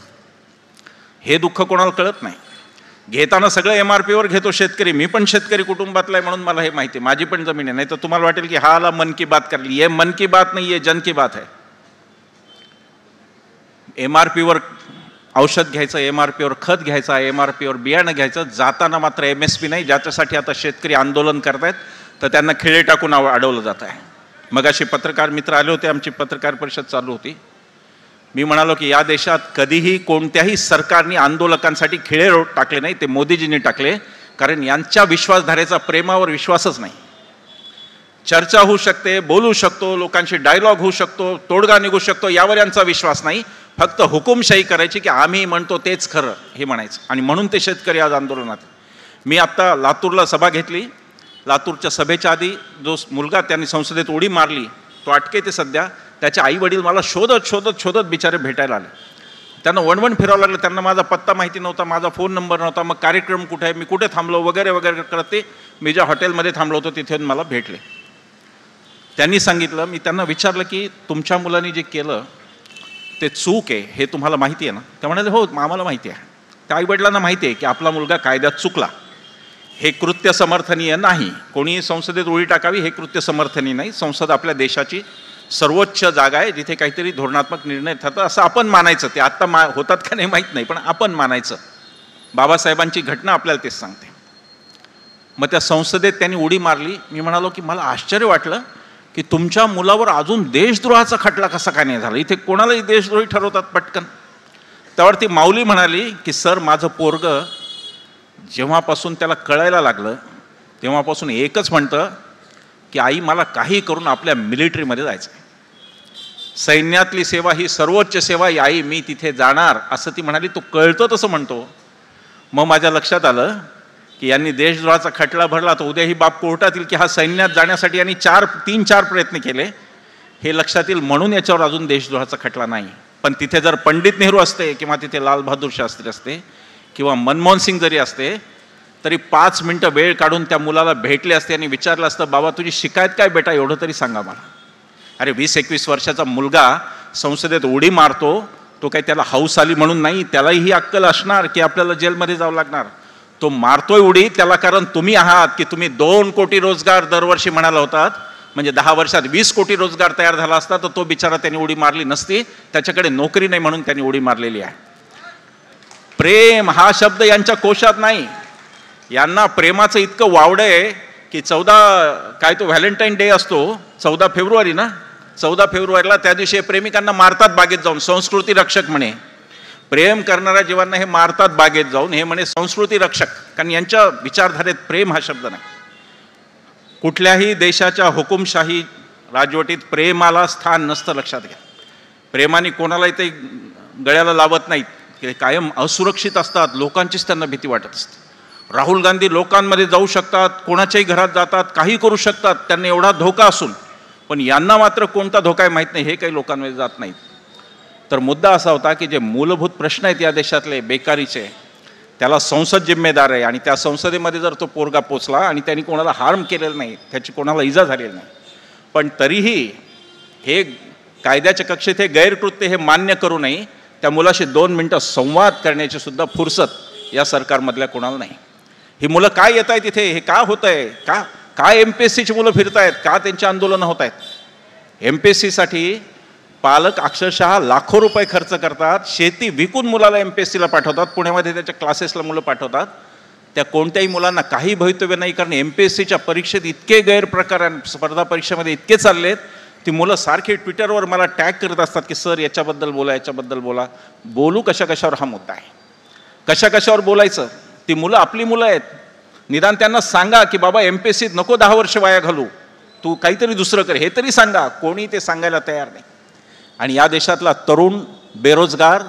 हे दुःख कोणाला कळत नाही. घेताना सगळं MRPवर घेतो शेतकरी. मी पण शेतकरी कुटुंबातला आहे म्हणून मला हे माहिती आहे. माझी पण जमीन आहे. नाही तर तुम्हाला वाटेल की हा आला मन की बात करली. ये मन की बात नाही, ये जन की बात आहे. MRPवर औषध घ्यायचं, MRPवर खत घ्यायचं, MRPवर बियाणं घ्यायचं. जाताना मात्र MSP नाही, ज्याच्यासाठी आता शेतकरी आंदोलन करतायत तर त्यांना खिळे टाकून अडवलं जात आहे. मग असे पत्रकार मित्र आले होते, आमची पत्रकार परिषद चालू होती. मी म्हणालो की या देशात कधीही कोणत्याही सरकारने आंदोलकांसाठी खिळे टाकले नाही, ते मोदीजींनी टाकले. कारण यांच्या विश्वासधारेचा प्रेमावर विश्वासच नाही. चर्चा होऊ शकते, बोलू शकतो, लोकांशी डायलॉग होऊ शकतो, तोडगा निघू शकतो, यावर यांचा विश्वास नाही. फक्त हुकुमशाही करायची की आम्ही म्हणतो तेच खरं हे म्हणायचं. आणि म्हणून ते शेतकरी आज आंदोलनात. मी आत्ता लातूरला सभा घेतली. लातूरच्या सभेच्या आधी जो मुलगा त्यांनी संसदेत उडी मारली तो अटके ते सध्या, त्याचे आई वडील मला शोधत बिचारे भेटायला आले. त्यांना वणवण फिरावं लागलं. त्यांना माझा पत्ता माहिती नव्हता, माझा फोन नंबर नव्हता. मग कार्यक्रम कुठे आहे, मी कुठे थांबलो वगैरे वगैरे करत ते मी ज्या हॉटेलमध्ये थांबलो होतो तिथे मला भेटले. त्यांनी सांगितलं, मी त्यांना विचारलं की तुमच्या मुलांनी जे केलं ते चूक आहे हे तुम्हाला माहिती आहे ना? ते म्हणाले हो आम्हाला माहिती आहे. त्या आईवडिलांना माहिती आहे की आपला मुलगा कायद्यात चुकला, हे कृत्य समर्थनीय नाही. कोणीही संसदेत उडी टाकावी हे कृत्य समर्थनीय नाही. संसद आपल्या देशाची सर्वोच्च जागा आहे जिथे काहीतरी धोरणात्मक निर्णय ठरतात असं आपण मानायचं. ते आत्ता होतात का नाही माहीत नाही, पण आपण मानायचं. बाबासाहेबांची घटना आपल्याला तेच सांगते. मग त्या संसदेत त्यांनी उडी मारली. मी म्हणालो की मला आश्चर्य वाटलं की तुमच्या मुलावर अजून देशद्रोहाचा खटला कसा काय नाही झाला? इथे कोणालाही देशद्रोही ठरवतात पटकन. त्यावरती माऊली म्हणाली की सर, माझं पोरगं जेव्हापासून त्याला कळायला लागलं तेव्हापासून एकच म्हणतं की आई मला काही करून आपल्या मिलिटरीमध्ये जायचं आहे. सैन्यातली सेवा ही सर्वोच्च सेवा आहे आई, मी तिथे जाणार असं ती म्हणाली. तो कळतं तसं म्हणतो. मग माझ्या लक्षात आलं की यांनी देशद्रोहाचा खटला भरला तर उद्या ही बाब कोर्टात येईल की हा सैन्यात जाण्यासाठी यांनी 3-4 प्रयत्न केले. हे लक्षात येईल म्हणून याच्यावर अजून देशद्रोहाचा खटला नाही. पण तिथे जर पंडित नेहरू असते किंवा तिथे लाल बहादूर शास्त्री असते किंवा मनमोहन सिंग जरी असते तरी 5 मिनिटं वेळ काढून त्या मुलाला भेटले असते आणि विचारलं असतं, बाबा तुझी शिकायत काय बेटा, एवढं तरी सांगा मला. अरे 20-21 वर्षाचा मुलगा संसदेत उडी मारतो, तो काही त्याला हौस आली म्हणून नाही, त्यालाही ही अक्कल असणार की आपल्याला जेलमध्ये जावं लागणार. तो मारतोय उडी त्याला कारण तुम्ही आहात की तुम्ही 2 कोटी रोजगार दरवर्षी म्हणाला होतात. म्हणजे 10 वर्षात 20 कोटी रोजगार तयार झाला असता तर तो बिचारा त्यांनी उडी मारली नसती. त्याच्याकडे नोकरी नाही म्हणून त्यांनी उडी मारलेली आहे. प्रेम हा शब्द यांच्या कोशात नाही. यांना प्रेमाचं इतकं वावडं आहे की 14 तो व्हॅलेंटाईन डे असतो 14 फेब्रुवारी ना, 14 फेब्रुवारीला त्या दिवशी प्रेमिकांना मारतात बागेत जाऊन, संस्कृती रक्षक म्हणे. प्रेम करणाऱ्या जीवांना हे मारतात बागेत जाऊन, हे म्हणे संस्कृती रक्षक. कारण यांच्या विचारधारेत प्रेम हा शब्द नाही. कुठल्याही देशाच्या हुकुमशाही राजवटीत प्रेमाला स्थान नसतं, लक्षात घ्या. प्रेमाने कोणालाही ते गळ्याला लावत नाहीत, कायम असुरक्षित असतात, लोकांचीच त्यांना भीती वाटत असते. राहुल गांधी लोकांमध्ये जाऊ शकतात, कोणाच्याही घरात जातात, काही करू शकतात, त्यांना एवढा धोका असून पण यांना मात्र कोणता धोका आहे माहीत नाही, हे काही लोकांमध्ये जात नाहीत. तर मुद्दा असा होता की जे मूलभूत प्रश्न आहेत या देशातले बेकारीचे, त्याला संसद जिम्मेदार आहे. आणि त्या संसदेमध्ये जर तो पोरगा पोचला आणि त्यांनी कोणाला हार्म केलेलं नाही, त्याची कोणाला इजा झालेली नाही, पण तरीही हे कायद्याच्या कक्षेत हे गैरकृत्य हे मान्य करू नये, त्या मुलाशी 2 मिनिटं संवाद करण्याची सुद्धा फुरसत या सरकारमधल्या कोणाला नाही. ही मुलं काय येत आहेत इथे, हे का होत आहे, काय MPSCची मुलं फिरत आहेत, का त्यांची आंदोलनं होत आहेत. MPSCसाठी पालक अक्षरशः लाखो रुपये खर्च करतात, शेती विकून मुलाला MPSCला पाठवतात, पुण्यामध्ये त्याच्या क्लासेसला मुलं पाठवतात. त्या कोणत्याही मुलांना काही भवितव्य नाही, कारण MPSCच्या परीक्षेत इतके गैरप्रकार स्पर्धा परीक्षेमध्ये इतके चाललेत, ती मुलं सारखी ट्विटरवर मला टॅग करत असतात की सर याच्याबद्दल बोला, याच्याबद्दल बोला. बोलू कशावर हा मुद्दा आहे, कशावर बोलायचं. ती मुलं आपली मुलं आहेत, निदान त्यांना सांगा की बाबा MPSCत नको 10 वर्ष वाया घालू, तू काहीतरी दुसरं कर, हे तरी सांगा. कोणी ते सांगायला तयार नाही. आणि या देशातला तरुण बेरोजगार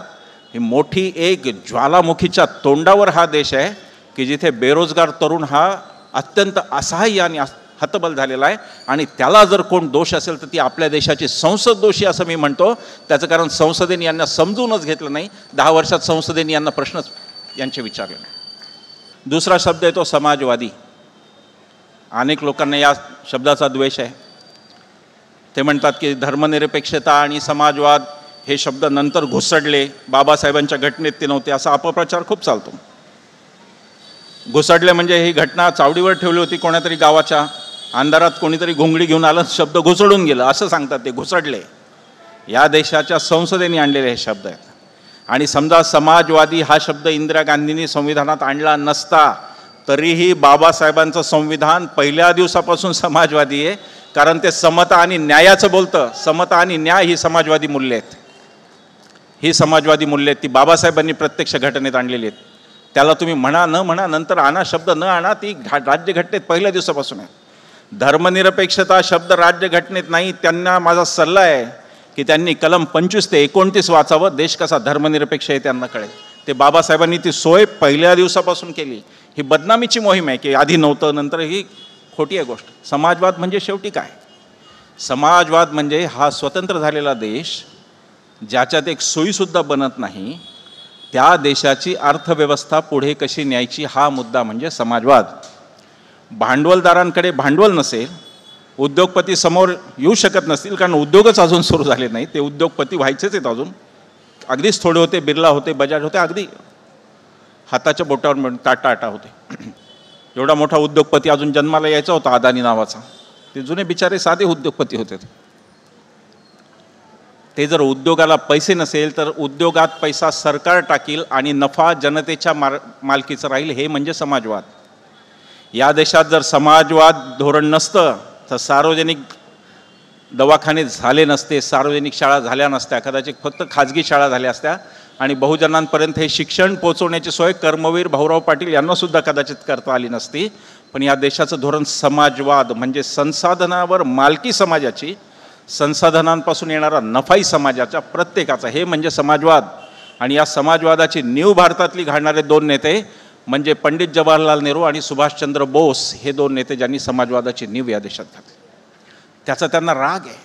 ही मोठी एक ज्वालामुखीच्या तोंडावर हा देश आहे की जिथे बेरोजगार तरुण हा अत्यंत असहाय्य आणि हतबल झालेला आहे. आणि त्याला जर कोण दोष असेल तर ती आपल्या देशाची संसद दोषी असं मी म्हणतो. त्याचं कारण संसदेने यांना समजूनच घेतलं नाही, 10 वर्षात संसदेने यांना प्रश्नच यांचे विचारले नाही. दुसरा शब्द आहे तो समाजवादी. अनेक लोकांना या शब्दाचा द्वेष आहे. ते म्हणतात की धर्मनिरपेक्षता आणि समाजवाद हे शब्द नंतर घुसडले, बाबासाहेबांच्या घटनेत ते नव्हते, असा अपप्रचार खूप चालतो. घुसडले म्हणजे ही घटना चावडीवर ठेवली होती, कोणातरी गावाच्या अंधारात कोणीतरी घोंगडी घेऊन आलं, शब्द घुसडून गेलं असं सांगतात. ते घुसडले या देशाच्या संसदेने आणलेले हे शब्द आहेत. आणि समजा समाजवादी हा शब्द इंदिरा गांधींनी संविधानात आणला नसता तरीही बाबासाहेबांचं संविधान पहिल्या दिवसापासून समाजवादी आहे, कारण ते समता आणि न्यायाचं बोलतं. समता आणि न्याय ही समाजवादी मूल्य आहेत, ही समाजवादी मूल्य आहेत, ती बाबासाहेबांनी प्रत्यक्ष घटनेत आणलेली आहेत. त्याला तुम्ही म्हणा न म्हणा, नंतर आणा शब्द न आणा, ती राज्यघटनेत पहिल्या दिवसापासून आहे. धर्मनिरपेक्षता शब्द राज्यघटनेत नाही. त्यांना माझा सल्ला आहे की त्यांनी कलम 25 ते 29 वाचावं, देश कसा धर्मनिरपेक्ष आहे त्यांना कळेल. ते बाबासाहेबांनी ती सोय पहिल्या दिवसापासून केली. ही बदनामीची मोहीम आहे की आधी नव्हतं नंतर, ही खोटी आहे गोष्ट. समाजवाद म्हणजे शेवटी काय, समाजवाद म्हणजे हा स्वतंत्र झालेला देश ज्याच्यात एक सोयीसुद्धा बनत नाही, त्या देशाची अर्थव्यवस्था पुढे कशी न्यायची हा मुद्दा म्हणजे समाजवाद. भांडवलदारांकडे भांडवल नसेल, उद्योगपती समोर येऊ शकत नसतील, कारण उद्योगच अजून सुरू झाले नाही, ते उद्योगपती व्हायचेच आहेत अजून. अगदीच थोडे होते, बिर्ला होते, बजाज होते, अगदी हाताच्या बोटावर टाटा होते. एवढा मोठा उद्योगपती अजून जन्माला यायचा होता अदानी नावाचा. ते जुने बिचारे साधे उद्योगपती होते. ते जर उद्योगाला पैसे नसेल तर उद्योगात पैसा सरकार टाकील आणि नफा जनतेच्या मालकीचं राहील, हे म्हणजे समाजवाद. या देशात जर समाजवाद धोरण नसतं तर सार्वजनिक दवाखाने झाले नसते, सार्वजनिक शाळा झाल्या नसत्या, कदाचित फक्त खाजगी शाळा झाल्या असत्या आणि बहुजनांपर्यंत हे शिक्षण पोहोचवण्याची सोय कर्मवीर भाऊराव पाटील यांना सुद्धा कदाचित करता आली नसती. पण या देशाचं धोरण समाजवाद म्हणजे संसाधनावर मालकी समाजाची, संसाधनांपासून येणारा नफाई समाजाच्या प्रत्येकाचा, हे म्हणजे समाजवाद. आणि या समाजवादाची नीव भारतातली घालणारे 2 नेते म्हणजे पंडित जवाहरलाल नेहरू आणि सुभाषचंद्र बोस, हे 2 नेते ज्यांनी समाजवादाची नीव या देशात घातली. त्याचा त्यांना राग आहे.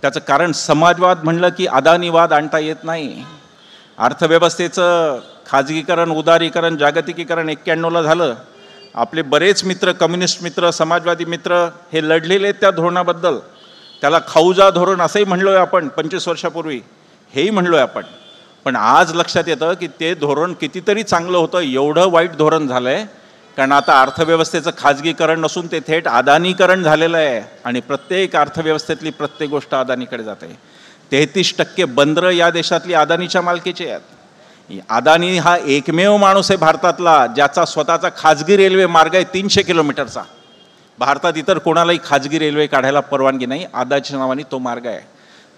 त्याचं कारण समाजवाद म्हणलं की अदानीवाद आणता येत नाही. अर्थव्यवस्थेचं खाजगीकरण, उदारीकरण, जागतिकीकरण 91ला झालं. आपले बरेच मित्र, कम्युनिस्ट मित्र, समाजवादी मित्र हे लढलेले आहेत त्या धोरणाबद्दल. त्याला खाऊजा धोरण असंही म्हणलोय आपण 25 वर्षापूर्वी, हेही म्हणलोय आपण. पण आज लक्षात येतं की ते धोरण कितीतरी चांगलं होतं, एवढं वाईट धोरण झालं आहे. कारण आता अर्थव्यवस्थेचं खाजगीकरण नसून ते थेट अदानीकरण झालेलं आहे आणि प्रत्येक अर्थव्यवस्थेतली प्रत्येक गोष्ट अदानीकडे जाते. 33% बंदरं या देशातली अदानीच्या मालकीचे आहेत. अदानी हा एकमेव माणूस आहे भारतातला ज्याचा स्वतःचा खाजगी रेल्वे मार्ग आहे 300 किलोमीटरचा. भारतात इतर कोणालाही खाजगी रेल्वे काढायला परवानगी नाही, अदानीच्या नावाने तो मार्ग आहे.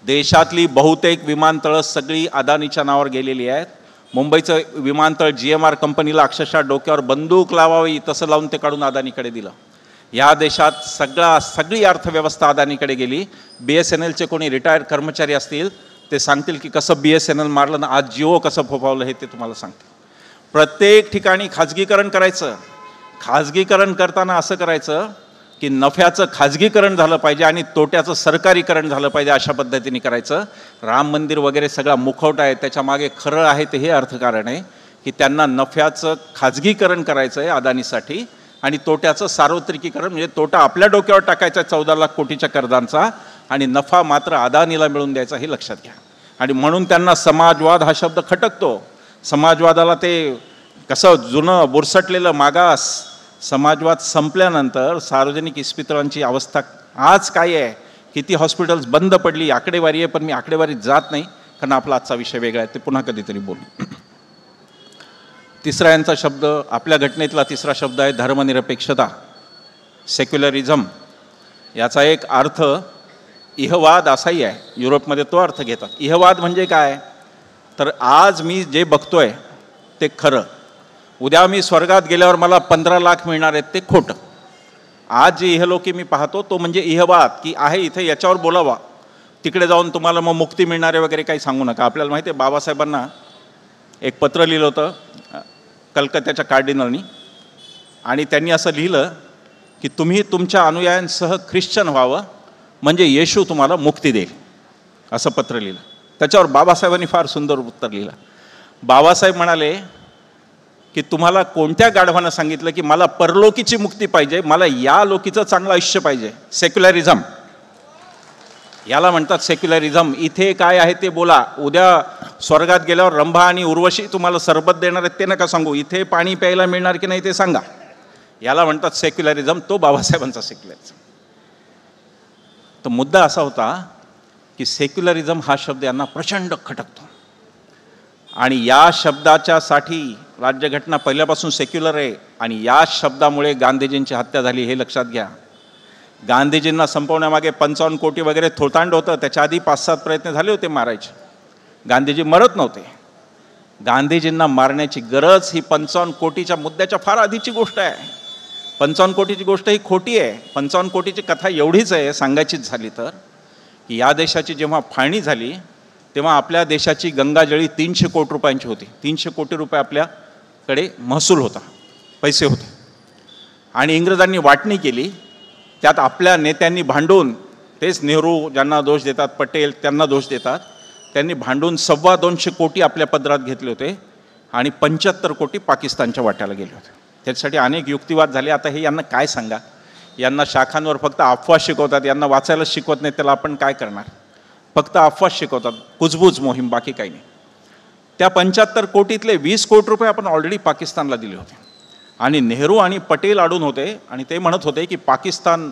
देशातली बहुतेक विमानतळं सगळी अदानीच्या नावावर गेलेली आहेत. मुंबईचं विमानतळ GMR कंपनीला अक्षरशः डोक्यावर बंदूक लावावी तसं लावून ते काढून अदानीकडे दिलं. या देशात सगळी अर्थव्यवस्था अदानीकडे गेली. BSNLचे कोणी रिटायर्ड कर्मचारी असतील ते सांगतील की कसं BSNL मारलं ना, आज जिओ कसं फोफावलं हे ते तुम्हाला सांगतील. प्रत्येक ठिकाणी खाजगीकरण करायचं. खाजगीकरण करताना असं करायचं की नफ्याचं खाजगीकरण झालं पाहिजे आणि तोट्याचं सरकारीकरण झालं पाहिजे, अशा पद्धतीने करायचं. राम मंदिर वगैरे सगळा मुखवटा आहे, त्याच्या मागे खरं आहे ते हे अर्थकारण आहे की त्यांना नफ्याचं खाजगीकरण करायचं आहे अदानीसाठी आणि तोट्याचं सार्वत्रिकीकरण, म्हणजे तोटा आपल्या डोक्यावर टाकायचा 14 लाख कोटीच्या कर्जांचा आणि नफा मात्र अदानीला मिळून द्यायचा, हे लक्षात घ्या. आणि म्हणून त्यांना समाजवाद हा शब्द खटकतो. समाजवादाला ते कसं जुनं बुरसटलेलं मागास, समाजवाद संपल्यानंतर सार्वजनिक इस्पितळांची अवस्था आज काय आहे, किती हॉस्पिटल्स बंद पडली, आकडेवारी आहे, पण मी आकडेवारीत जात नाही कारण आपला आजचा विषय वेगळा आहे, ते पुन्हा कधीतरी बोलू. तिसरा यांचा शब्द, आपल्या घटनेतला तिसरा शब्द आहे धर्मनिरपेक्षता, सेक्युलरिझम. याचा एक अर्थ इहवाद असाही आहे, युरोपमध्ये तो अर्थ घेतात. इहवाद म्हणजे काय, तर आज मी जे बघतोय ते खरं, उद्या मी स्वर्गात गेल्यावर मला 15 लाख मिळणार आहेत ते खोटं. आज जे इहलोकी मी पाहतो तो म्हणजे इहवाद, की आहे इथे याच्यावर बोलावा, तिकडे जाऊन तुम्हाला मग मुक्ती मिळणारे वगैरे काही सांगू नका. आपल्याला माहिती आहे बाबासाहेबांना एक पत्र लिहिलं होतं कलकत्त्याच्या कार्डिनलनी, आणि त्यांनी असं लिहिलं की तुम्ही तुमच्या अनुयायांसह ख्रिश्चन व्हावं म्हणजे येशू तुम्हाला मुक्ती देईल, असं पत्र लिहिलं. त्याच्यावर बाबासाहेबांनी फार सुंदर उत्तर लिहिलं. बाबासाहेब म्हणाले की तुम्हाला कोणत्या गाढवानं सांगितलं की मला परलोकीची मुक्ती पाहिजे, मला या लोकीचं चांगलं आयुष्य पाहिजे. सेक्युलरिझम याला म्हणतात, सेक्युलरिझम. इथे काय आहे ते बोला, उद्या स्वर्गात गेल्यावर रंभा आणि उर्वशी तुम्हाला सरबत देणार आहेत ते नका सांगू, इथे पाणी प्यायला मिळणार की नाही ते सांगा. याला म्हणतात सेक्युलरिझम. तो बाबासाहेबांचा सेक्युलरिझम. तर मुद्दा असा होता की सेक्युलरिझम हा शब्द यांना प्रचंड खटकतो आणि या शब्दाच्यासाठी राज्यघटना पहिल्यापासून सेक्युलर आहे आणि या शब्दामुळे गांधीजींची हत्या झाली, हे लक्षात घ्या. गांधीजींना संपवण्यामागे 55 कोटी वगैरे थोतांड होतं, त्याच्या आधी 5-7 प्रयत्न झाले होते मारायचे. गांधीजी मरत नव्हते. गांधीजींना मारण्याची गरज ही 55 कोटीच्या मुद्द्याच्या फार आधीची गोष्ट आहे. 55 कोटीची गोष्ट ही खोटी आहे. 55 कोटीची कथा एवढीच आहे सांगायचीच झाली तर, की या देशाची जेव्हा फाळणी झाली तेव्हा आपल्या देशाची गंगाजळी 300 कोटी रुपयांची होती. 300 कोटी रुपये आपल्याकडे महसूल होता, पैसे होते, आणि इंग्रजांनी वाटणी केली. त्यात आपल्या नेत्यांनी भांडून, तेच नेहरू ज्यांना दोष देतात, पटेल त्यांना दोष देतात, त्यांनी भांडून 225 कोटी आपल्या पदरात घेतले होते आणि 75 कोटी पाकिस्तानच्या वाट्याला गेले होते. त्याच्यासाठी अनेक युक्तिवाद झाले. आता हे यांना काय सांगा, यांना शाखांवर फक्त अफवा शिकवतात, यांना वाचायला शिकवत नाही, त्याला आपण काय करणार. फक्त अफवा शिकवतात, कुजबूज मोहीम, बाकी काही नाही. त्या 75 कोटीतले 20 कोटी रुपये आपण ऑलरेडी पाकिस्तानला दिले होते आणि नेहरू आणि पटेल अडून होते आणि ते म्हणत होते की पाकिस्तान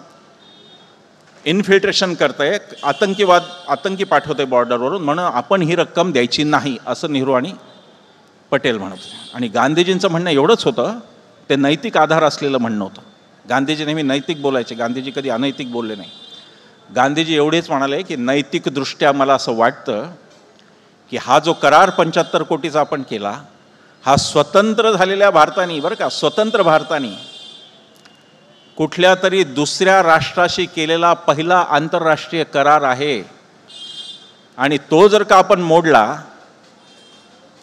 इन्फिल्ट्रेशन करतंय, आतंकी पाठवते बॉर्डरवरून, म्हणून आपण ही रक्कम द्यायची नाही, असं नेहरू आणि पटेल म्हणत होते. आणि गांधीजींचं म्हणणं एवढंच होतं, ते नैतिक आधार असलेलं म्हणणं होतं. गांधीजी नेहमी नैतिक बोलायचे, गांधीजी कधी अनैतिक बोलले नाही. गांधीजी एवढेच म्हणाले की नैतिकदृष्ट्या मला असं वाटतं की हा जो करार 75 कोटीचा आपण केला, हा स्वतंत्र झालेल्या भारताने, बरं का, स्वतंत्र भारताने कुठल्या तरी दुसऱ्या राष्ट्राशी केलेला पहिला आंतरराष्ट्रीय करार आहे आणि तो जर का आपण मोडला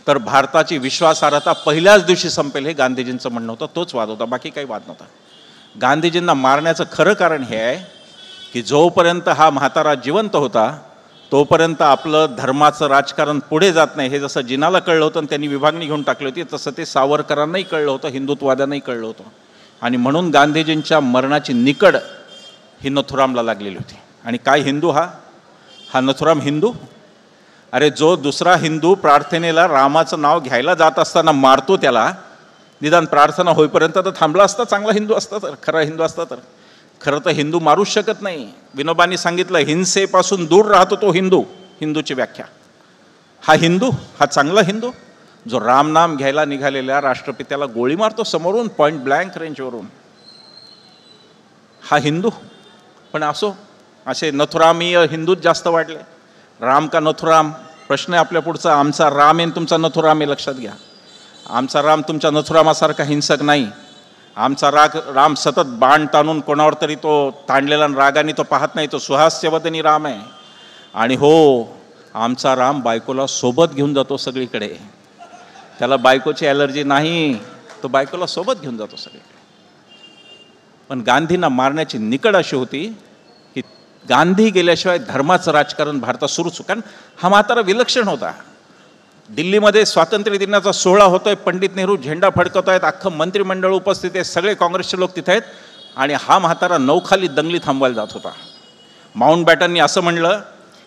तर भारताची विश्वासार्हता पहिल्याच दिवशी संपेल, हे गांधीजींचं म्हणणं होतं. तोच वाद होता, बाकी काही वाद नव्हता. गांधीजींना मारण्याचं खरं कारण हे आहे की जोपर्यंत हा म्हातारा जिवंत होता तोपर्यंत आपलं धर्माचं राजकारण पुढे जात नाही. हे जसं जिनाला कळलं होतं आणि त्यांनी विभागणी घेऊन टाकली होती, तसं ते सावरकरांनाही कळलं होतं, हिंदुत्ववाद्यांनाही कळलं होतं. आणि म्हणून गांधीजींच्या मरणाची निकड ही नथुरामला लागलेली होती. आणि काय हिंदू हा नथुराम हिंदू? अरे जो दुसरा हिंदू प्रार्थनेला रामाचं नाव घ्यायला जात असताना मारतो त्याला, निदान प्रार्थना होईपर्यंत तर थांबला असता, चांगला हिंदू असता तर, खरा हिंदू असता तर. खरं तर हिंदू मारूच शकत नाही. विनोबांनी सांगितलं हिंसेपासून दूर राहतो तो हिंदू, हिंदूची व्याख्या. हा हिंदू, हा चांगला हिंदू जो रामनाम घ्यायला निघालेल्या राष्ट्रपित्याला गोळी मारतो समोरून, पॉइंट ब्लँक रेंजवरून, हा हिंदू? पण असो, असे नथुरामीय हिंदूच जास्त वाढले. राम का नथुराम प्रश्न आहे आपल्या पुढचा. आमचा राम आहे तुमचा नथुराम आहे, लक्षात घ्या. आमचा राम तुमच्या नथुरामासारखा हिंसक नाही. आमचा राम सतत बाण ताणून कोणावर तरी तो ताणलेला रागाने तो पाहत नाही, तो सुहास्यवदनी राम आहे. आणि हो, आमचा राम बायकोला सोबत घेऊन जातो सगळीकडे. त्याला बायकोची ॲलर्जी नाही, तो बायकोला सोबत घेऊन जातो सगळीकडे. पण गांधींना मारण्याची निकड अशी होती की गांधी गेल्याशिवाय धर्माचं राजकारण भारतात सुरूच, कारण हा म्हातारा विलक्षण होता. दिल्लीमध्ये स्वातंत्र्य दिनाचा सोहळा होतोय, पंडित नेहरू झेंडा फडकवत आहेत, अख्खं मंत्रिमंडळ उपस्थित आहे, सगळे काँग्रेसचे लोक तिथे आहेत, आणि हा म्हातारा नौखाली दंगली थांबवायला जात होता. माउंटबॅटननी असं म्हणलं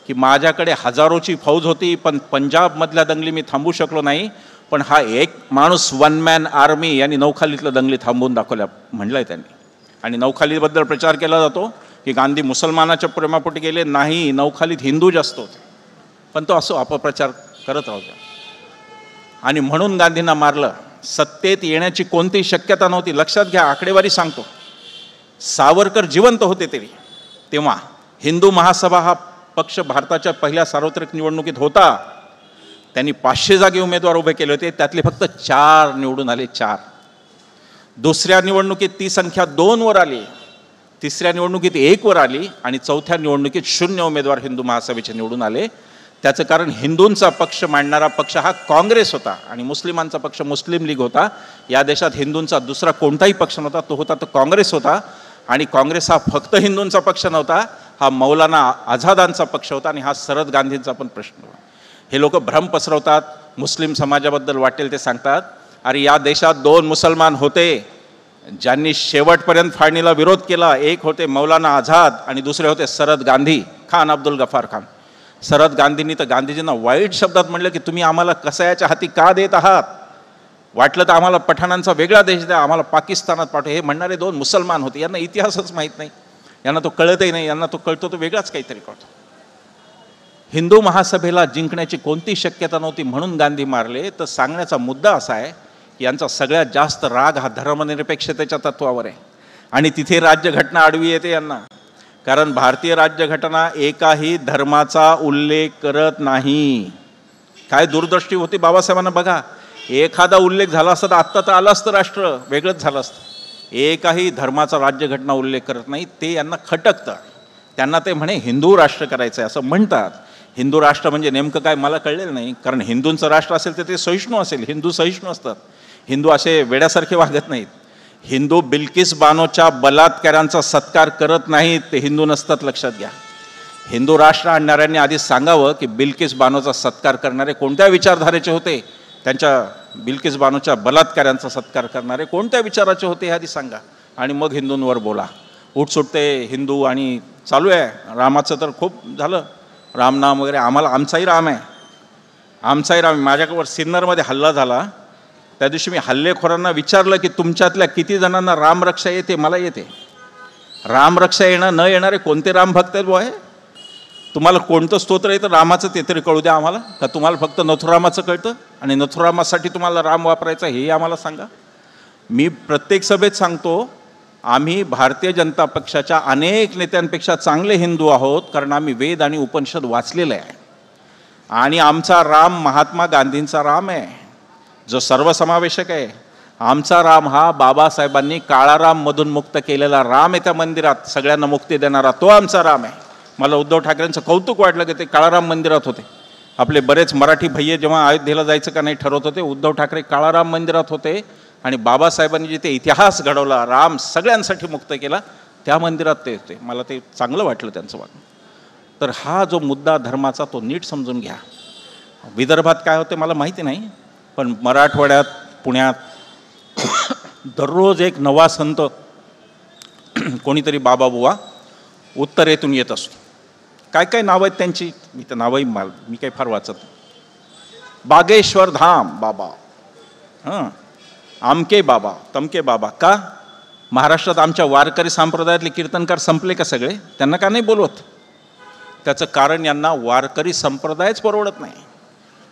की माझ्याकडे हजारोची फौज होती, पण पंजाबमधल्या दंगली मी थांबवू शकलो नाही, पण हा एक माणूस वन मॅन आर्मी यांनी नौखालीतलं दंगली थांबवून दाखवल्या म्हणलंय त्यांनी. आणि नौखालीबद्दल प्रचार केला जातो की गांधी मुसलमानाच्या प्रेमापोटी गेले, नाही, नौखालीत हिंदू जास्त होते. पण तो असो अपप्रचार करत राहू द्या. आणि म्हणून गांधींना मारलं. सत्तेत येण्याची कोणतीही शक्यता नव्हती. लक्षात घ्या, आकडेवारी सांगतो, सावरकर जिवंत होते तरी तेव्हा हिंदू महासभा हा पक्ष भारताच्या पहिल्या सार्वत्रिक निवडणुकीत होता. त्यांनी 500 जागी उमेदवार उभे केले होते, त्यातले फक्त 4 निवडून आले, 4. दुसऱ्या निवडणुकीत ती संख्या 2 वर आली, तिसऱ्या निवडणुकीत 1 वर आली, आणि चौथ्या निवडणुकीत 0 उमेदवार हिंदू महासभेचे निवडून आले. त्याचं कारण हिंदूंचा पक्ष मांडणारा पक्ष हा काँग्रेस होता आणि मुस्लिमांचा पक्ष मुस्लिम लीग होता. या देशात हिंदूंचा दुसरा कोणताही पक्ष नव्हता, तो होता तो काँग्रेस होता. आणि काँग्रेस हा फक्त हिंदूंचा पक्ष नव्हता, हा मौलाना आझादांचा पक्ष होता, आणि हा शरद गांधींचा पण प्रश्न होता. हे लोक भ्रम पसरवतात, मुस्लिम समाजाबद्दल वाटेल ते सांगतात. अरे या देशात 2 मुसलमान होते ज्यांनी शेवटपर्यंत फाळणीला विरोध केला. एक होते मौलाना आझाद आणि दुसरे होते शरद गांधी, खान अब्दुल गफार खान. शरद गांधींनी तर गांधीजींना वाईट शब्दात म्हणलं की तुम्ही आम्हाला कसायाच्या हाती का देत आहात, वाटलं तर आम्हाला पठाणांचा वेगळा देश द्या, आम्हाला पाकिस्तानात पाठवा. हे म्हणणारे 2 मुसलमान होते. यांना इतिहासच माहीत नाही, यांना तो कळतही नाही, यांना तो कळतो तो वेगळाच काहीतरी कळतो. हिंदू महासभेला जिंकण्याची कोणती शक्यता नव्हती म्हणून गांधी मारले. तर सांगण्याचा मुद्दा असा आहे की यांचा सगळ्यात जास्त राग हा धर्मनिरपेक्षतेच्या तत्वावर आहे, आणि तिथे राज्यघटना आडवी येते यांना. कारण भारतीय राज्यघटना एकाही धर्माचा उल्लेख करत नाही. काय दूरदृष्टी होती बाबासाहेबांना बघा. एखादा उल्लेख झाला असता तर आत्ता तर आलं असतं, राष्ट्र वेगळंच झालं असतं. एकाही धर्माचा राज्यघटना उल्लेख करत नाही. ते यांना खटकतं. त्यांना ते म्हणे हिंदू राष्ट्र करायचं आहे असं म्हणतात. हिंदू राष्ट्र म्हणजे नेमकं काय मला कळलेलं नाही, कारण हिंदूंचं राष्ट्र असेल तर ते सहिष्णू असेल. हिंदू सहिष्णू असतात. हिंदू असे वेड्यासारखे वागत नाहीत. हिंदू बिल्किस बानोच्या बलात्कारांचा सत्कार करत नाहीत, ते हिंदू नसतात, लक्षात घ्या. हिंदू राष्ट्र आणणाऱ्यांनी आधी सांगावं की बिल्किस बानोचा सत्कार करणारे कोणत्या विचारधारेचे होते, त्यांच्या बिल्किस बानोच्या बलात्कारांचा सत्कार करणारे कोणत्या विचाराचे होते हे आधी सांगा, आणि मग हिंदूंवर बोला. उठसुटते हिंदू आणि चालू आहे. रामाचं तर खूप झालं, रामनाम वगैरे. आमचाही राम आहे, आमचाही राम. माझ्याकडे सिन्नरमध्ये हल्ला झाला, त्या दिवशी मी हल्लेखोरांना विचारलं की तुमच्यातल्या किती जणांना रामरक्षा येते. मला येते. रामरक्षा येणं न येणारे कोणते रामभक्त आहेत आहे? तुम्हाला कोणतं स्तोत्र येतं रामाचं ते तरी कळू द्या आम्हाला. का तुम्हाला फक्त नथुरामाचं कळतं आणि नथुरामासाठी तुम्हाला राम वापरायचा हेही आम्हाला सांगा. मी प्रत्येक सभेत सांगतो, आम्ही भारतीय जनता पक्षाच्या अनेक नेत्यांपेक्षा चांगले हिंदू आहोत, कारण आम्ही वेद आणि उपनिषद वाचलेलं आहे. आणि आमचा राम महात्मा गांधींचा राम आहे, जो सर्वसमावेशक आहे. आमचा राम हा बाबासाहेबांनी काळाराममधून मुक्त केलेला राम आहे. त्या मंदिरात सगळ्यांना मुक्ती देणारा तो आमचा राम आहे. मला उद्धव ठाकरेंचं कौतुक वाटलं की ते काळाराम मंदिरात होते. आपले बरेच मराठी भैये जेव्हा अयोध्येला जायचं का नाही ठरवत होते, उद्धव ठाकरे काळाराम मंदिरात होते. आणि बाबासाहेबांनी जिथे इतिहास घडवला, राम सगळ्यांसाठी मुक्त केला, त्या मंदिरात ते होते. मला ते चांगलं वाटलं त्यांचं वागणं. तर हा जो मुद्दा धर्माचा तो नीट समजून घ्या. विदर्भात काय होते मला माहिती नाही, पण मराठवाड्यात, पुण्यात दररोज एक नवा संत कोणीतरी बाबा बुवा उत्तरेतून येत असतो. काय काय नावं आहेत त्यांची, मी तर नावही मी काही फार वाचत. बागेश्वर धाम बाबा, हां, आमके बाबा, तमके बाबा. का महाराष्ट्रात आमच्या वारकरी संप्रदायातले कीर्तनकार संपले का सगळे? त्यांना का नाही बोलवत? त्याचं कारण यांना वारकरी संप्रदायच परवडत नाही.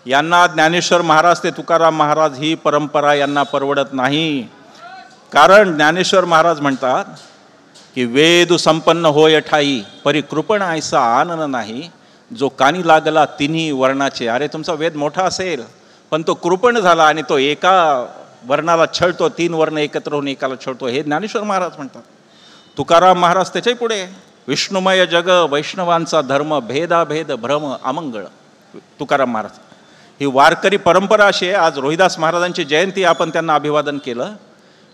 यांना ज्ञानेश्वर महाराज ते तुकाराम महाराज ही परंपरा यांना परवडत नाही. कारण ज्ञानेश्वर महाराज म्हणतात की वेद संपन्न होय ठाई, परी कृपण ऐसा आनन नाही, जो कानी लागला तिन्ही वर्णाचे. अरे तुमचा वेद मोठा असेल पण तो कृपण झाला आणि तो एका वर्णाला छळतो, 3 वर्ण एकत्र होऊन एकाला छळतो, हे ज्ञानेश्वर महाराज म्हणतात. तुकाराम महाराज त्याच्याही पुढे विष्णुमय जग वैष्णवांचा धर्म, भेदाभेद भ्रम अमंगळ. तुकाराम महाराज ही वारकरी परंपरा अशी आहे. आज रोहिदास महाराजांची जयंती, आपण त्यांना अभिवादन केलं.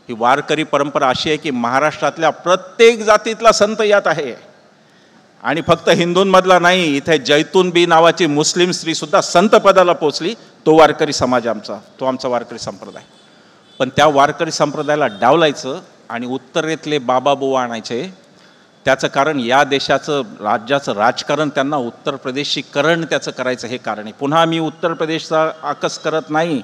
ही वारकरी परंपरा अशी आहे की महाराष्ट्रातल्या प्रत्येक जातीतला संत यात आहे आणि फक्त हिंदूंमधला नाही, इथे जैतून बी नावाची मुस्लिम स्त्रीसुद्धा संत पदाला पोचली. तो वारकरी समाज आमचा, तो आमचा वारकरी संप्रदाय. पण त्या वारकरी संप्रदायाला डावलायचं आणि उत्तरेतले बाबा बुवा आणायचे. त्याचं कारण या देशाचं राज्याचं राजकारण त्यांना उत्तर प्रदेशीकरण त्याचं करायचं हे कारण आहे. पुन्हा मी उत्तर प्रदेशचा आकस करत नाही.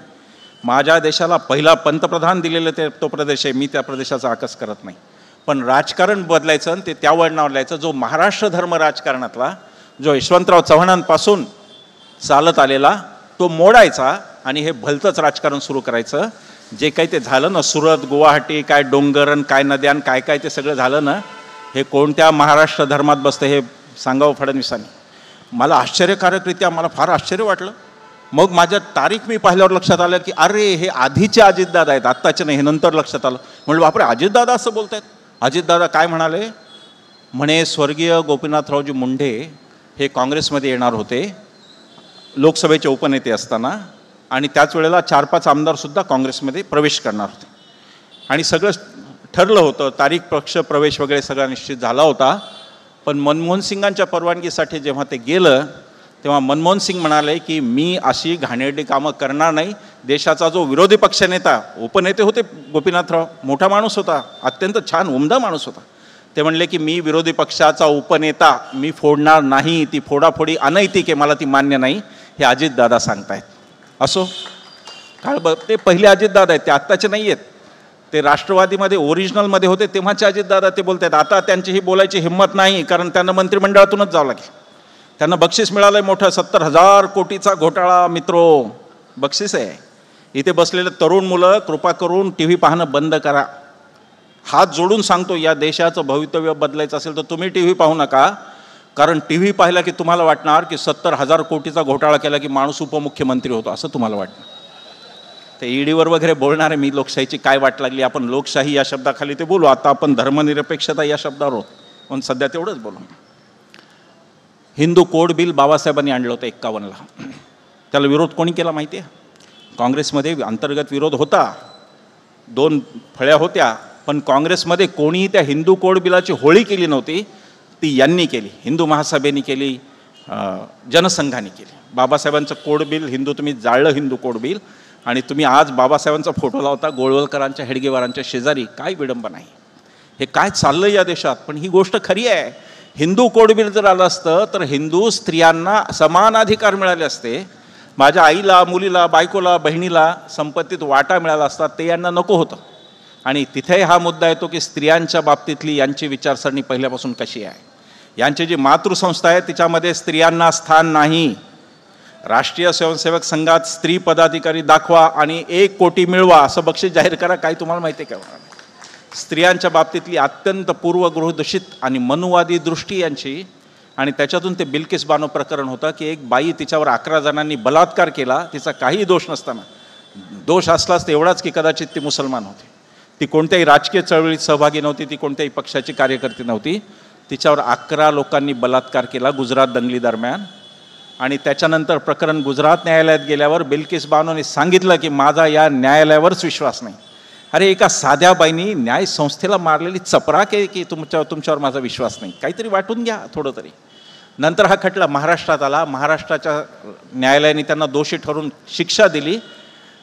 माझ्या देशाला पहिला पंतप्रधान दिलेलं तो प्रदेश आहे, मी त्या प्रदेशाचा आकस करत नाही. पण राजकारण बदलायचं आणि ते त्या वळणावर लायचं. जो महाराष्ट्र धर्म राजकारणातला जो यशवंतराव चव्हाणांपासून चालत आलेला तो मोडायचा आणि हे भलतंच राजकारण सुरू करायचं. जे काही ते झालं ना, सुरत, गुवाहाटी, काय डोंगरन, काय नद्यान, काय काय ते सगळं झालं ना, हे कोणत्या महाराष्ट्र धर्मात बसतं हे सांगावं फडणवीसांनी. मला आश्चर्यकारकरित्या मला फार आश्चर्य वाटलं. मग माझ्या तारीख मी पाहिल्यावर लक्षात आलं की अरे हे आधीचे अजितदादा आहेत, आत्ताचे नाही. हे नंतर लक्षात आलं. म्हणलं बापरे, अजितदादा असं बोलत आहेत. अजितदादा काय म्हणाले? म्हणे स्वर्गीय गोपीनाथरावजी मुंडे हे काँग्रेसमध्ये येणार होते लोकसभेचे उपनेते असताना, आणि त्याच वेळेला 4-5 आमदारसुद्धा काँग्रेसमध्ये प्रवेश करणार होते आणि सगळं ठरलं होतं. तारीख, पक्ष प्रवेश वगैरे सगळा निश्चित झाला होता. पण मनमोहन सिंगांच्या परवानगीसाठी जेव्हा ते गेलं तेव्हा मनमोहन सिंग म्हणाले की मी अशी घाणेरडी कामं करणार नाही. देशाचा जो विरोधी पक्षनेता, उपनेते होते गोपीनाथराव, मोठा माणूस होता, अत्यंत छान उमदा माणूस होता. ते म्हणले की मी विरोधी पक्षाचा उपनेता मी फोडणार नाही, ती फोडाफोडी अनैतिक आहे, मला ती मान्य नाही. हे अजितदादा सांगतायत. असो, ते पहिले अजितदादा आहेत, ते आत्ताचे नाही आहेत. ते राष्ट्रवादीमध्ये ओरिजिनलमध्ये होते तेव्हाचे अजितदादा ते बोलत आहेत. आता त्यांची ही बोलायची हिंमत नाही, कारण त्यांना मंत्रिमंडळातूनच जावं लागेल. त्यांना बक्षीस मिळालं आहे मोठं, 70,000 कोटीचा घोटाळा मित्रो, बक्षीस आहे. इथे बसलेले तरुण मुलं कृपा करून टी व्ही पाहणं बंद करा. हात जोडून सांगतो, या देशाचं भवितव्य बदलायचं असेल तर तुम्ही टी व्ही पाहू नका. कारण टी व्ही पाहिला की तुम्हाला वाटणार की 70,000 कोटीचा घोटाळा केला की माणूस उपमुख्यमंत्री होतो असं तुम्हाला वाटणार. ते ईडीवर वगैरे बोलणारे मी लोकशाहीची काय वाट लागली, आपण लोकशाही या शब्दाखाली ते बोलू. आता आपण धर्मनिरपेक्षता या शब्दावर आहोत, पण सध्या तेवढंच बोलू. हिंदू कोड बिल बाबासाहेबांनी आणलं होतं 51ला. त्याला विरोध कोणी केला माहिती आहे? काँग्रेसमध्ये अंतर्गत विरोध होता, 2 फळ्या होत्या, पण काँग्रेसमध्ये कोणीही त्या हिंदू कोड बिलाची होळी केली नव्हती. ती यांनी केली, हिंदू महासभेने केली, जनसंघाने केली. बाबासाहेबांचं कोड बिल हिंदू, तुम्ही जाळलं हिंदू कोड बिल, आणि तुम्ही आज बाबासाहेबांचा फोटो लावता गोळवलकरांच्या, हेडगेवारांच्या शेजारी. काय विडंबना आहे, हे काय चाललं या देशात. पण ही गोष्ट खरी आहे. हिंदू कोड बिल जर आलं असतं तर हिंदू स्त्रियांना समान अधिकार मिळाले असते. माझ्या आईला, मुलीला, बायकोला, बहिणीला संपत्तीत वाटा मिळाला असता, ते यांना नको होतं. आणि तिथे हा मुद्दा येतो की स्त्रियांच्या बाबतीतली यांची विचारसरणी पहिल्यापासून कशी आहे. यांची जी मातृसंस्था आहे तिच्यामध्ये स्त्रियांना स्थान नाही. राष्ट्रीय स्वयंसेवक संघात स्त्री पदाधिकारी दाखवा आणि 1 कोटी मिळवा असं बक्षीस जाहीर करा. काही तुम्हाला माहिती आहे का? स्त्रियांच्या बाबतीतली अत्यंत पूर्वगृहदूषित आणि मनुवादी दृष्टी यांची. आणि त्याच्यातून ते बिल्किस बानो प्रकरण होतं की एक बाई, तिच्यावर 11 जणांनी बलात्कार केला, तिचा काही दोष नसताना. दोष असलाच तर एवढाच की कदाचित ती मुसलमान होती, ती कोणत्याही राजकीय चळवळीत सहभागी नव्हती, ती कोणत्याही पक्षाची कार्यकर्ती नव्हती. तिच्यावर 11 लोकांनी बलात्कार केला गुजरात दंगली दरम्यान. आणि त्याच्यानंतर प्रकरण गुजरात न्यायालयात गेल्यावर बिल्किस बानोने सांगितलं की माझा या न्यायालयावरच विश्वास नाही. अरे, एका साध्या बाईनी न्याय संस्थेला मारलेली चपराक आहे की तुमच्यावर माझा विश्वास नाही. काहीतरी वाटून घ्या थोडं तरी. नंतर हा खटला महाराष्ट्रात आला. महाराष्ट्राच्या न्यायालयाने त्यांना दोषी ठरवून शिक्षा दिली.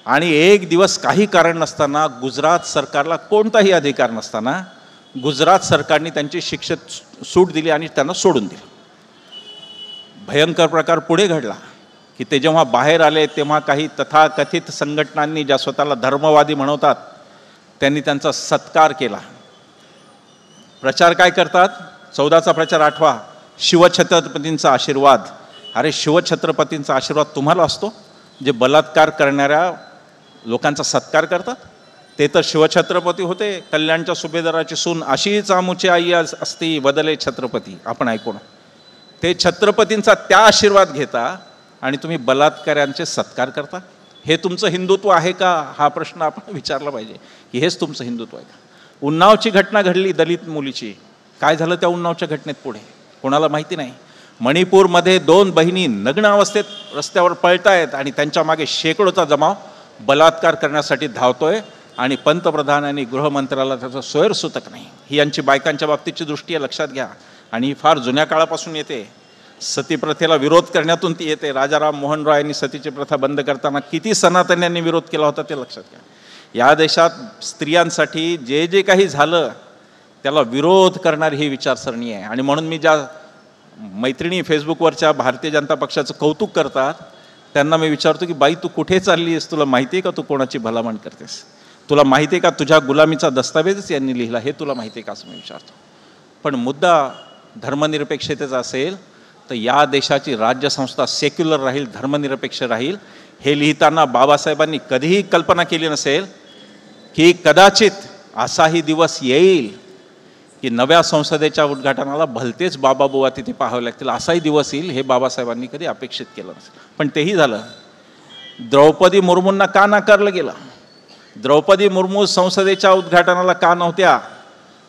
आणि 1 दिवस काही कारण नसताना, गुजरात सरकारला कोणताही अधिकार नसताना, गुजरात सरकारने त्यांची शिक्षेत सूट दिली आणि त्यांना सोडून दिलं. भयंकर प्रकार पुढे घडला की ते जेव्हा बाहेर आले तेव्हा काही तथाकथित संघटनांनी, ज्या स्वतःला धर्मवादी म्हणवतात, त्यांनी त्यांचा सत्कार केला. प्रचार काय करतात? 14चा प्रचार आठवा, शिवछत्रपतींचा आशीर्वाद. अरे, शिवछत्रपतींचा आशीर्वाद तुम्हाला असतो जे बलात्कार करणाऱ्या लोकांचा सत्कार करतात? ते तर शिवछत्रपती होते. कल्याणच्या सुभेदाराची सून अशीच आमुची आई असती बदले छत्रपती, आपण ऐकून. ते छत्रपतींचा त्या आशीर्वाद घेता आणि तुम्ही बलात्काऱ्यांचे सत्कार करता. हे तुमचं हिंदुत्व आहे का? हा प्रश्न आपण विचारला पाहिजे की हेच तुमचं हिंदुत्व आहे का? उन्नावची घटना घडली दलित मुलीची. काय झालं त्या उन्नावच्या घटनेत पुढे? कोणाला माहिती नाही. मणिपूरमध्ये 2 बहिणी नग्न अवस्थेत रस्त्यावर पळतायत आणि त्यांच्या मागे शेकडोचा जमाव बलात्कार करण्यासाठी धावतोय. आणि पंतप्रधान आणि गृहमंत्र्याला त्याचं सोयरसूतक नाही. ही यांची बायकांच्या बाबतीची दृष्टी आहे, लक्षात घ्या. आणि ही फार जुन्या काळापासून येते. सतीप्रथेला विरोध करण्यातून ती येते. राजाराम मोहन रॉय यांनी सतीची प्रथा बंद करताना किती सनातन्यांनी विरोध केला होता ते लक्षात घ्या. या देशात स्त्रियांसाठी जे जे काही झालं त्याला विरोध करणारी ही विचारसरणी आहे. आणि म्हणून मी ज्या मैत्रिणी फेसबुकवरच्या भारतीय जनता पक्षाचं कौतुक करतात त्यांना मी विचारतो की बाई, तू कुठे चालली आहेस? तुला माहिती आहे का तू कोणाची भलामण करतेस? तुला माहिती आहे का तुझ्या गुलामीचा दस्तावेजच यांनी लिहिला? हे तुला माहिती आहे का असं मी विचारतो. पण मुद्दा धर्मनिरपेक्षतेचा असेल तर या देशाची राज्यसंस्था सेक्युलर राहील, धर्मनिरपेक्ष राहील. हे लिहिताना बाबासाहेबांनी कधीही कल्पना केली नसेल की कदाचित असाही दिवस येईल की नव्या संसदेच्या उद्घाटनाला भलतेच बाबाबुवा तिथे पाहावे लागतील. असाही दिवस येईल हे बाबासाहेबांनी कधी अपेक्षित केलं नसेल. पण तेही झालं. द्रौपदी मुर्मूंना का नाकारलं गेलं? द्रौपदी मुर्मू संसदेच्या उद्घाटनाला का नव्हत्या?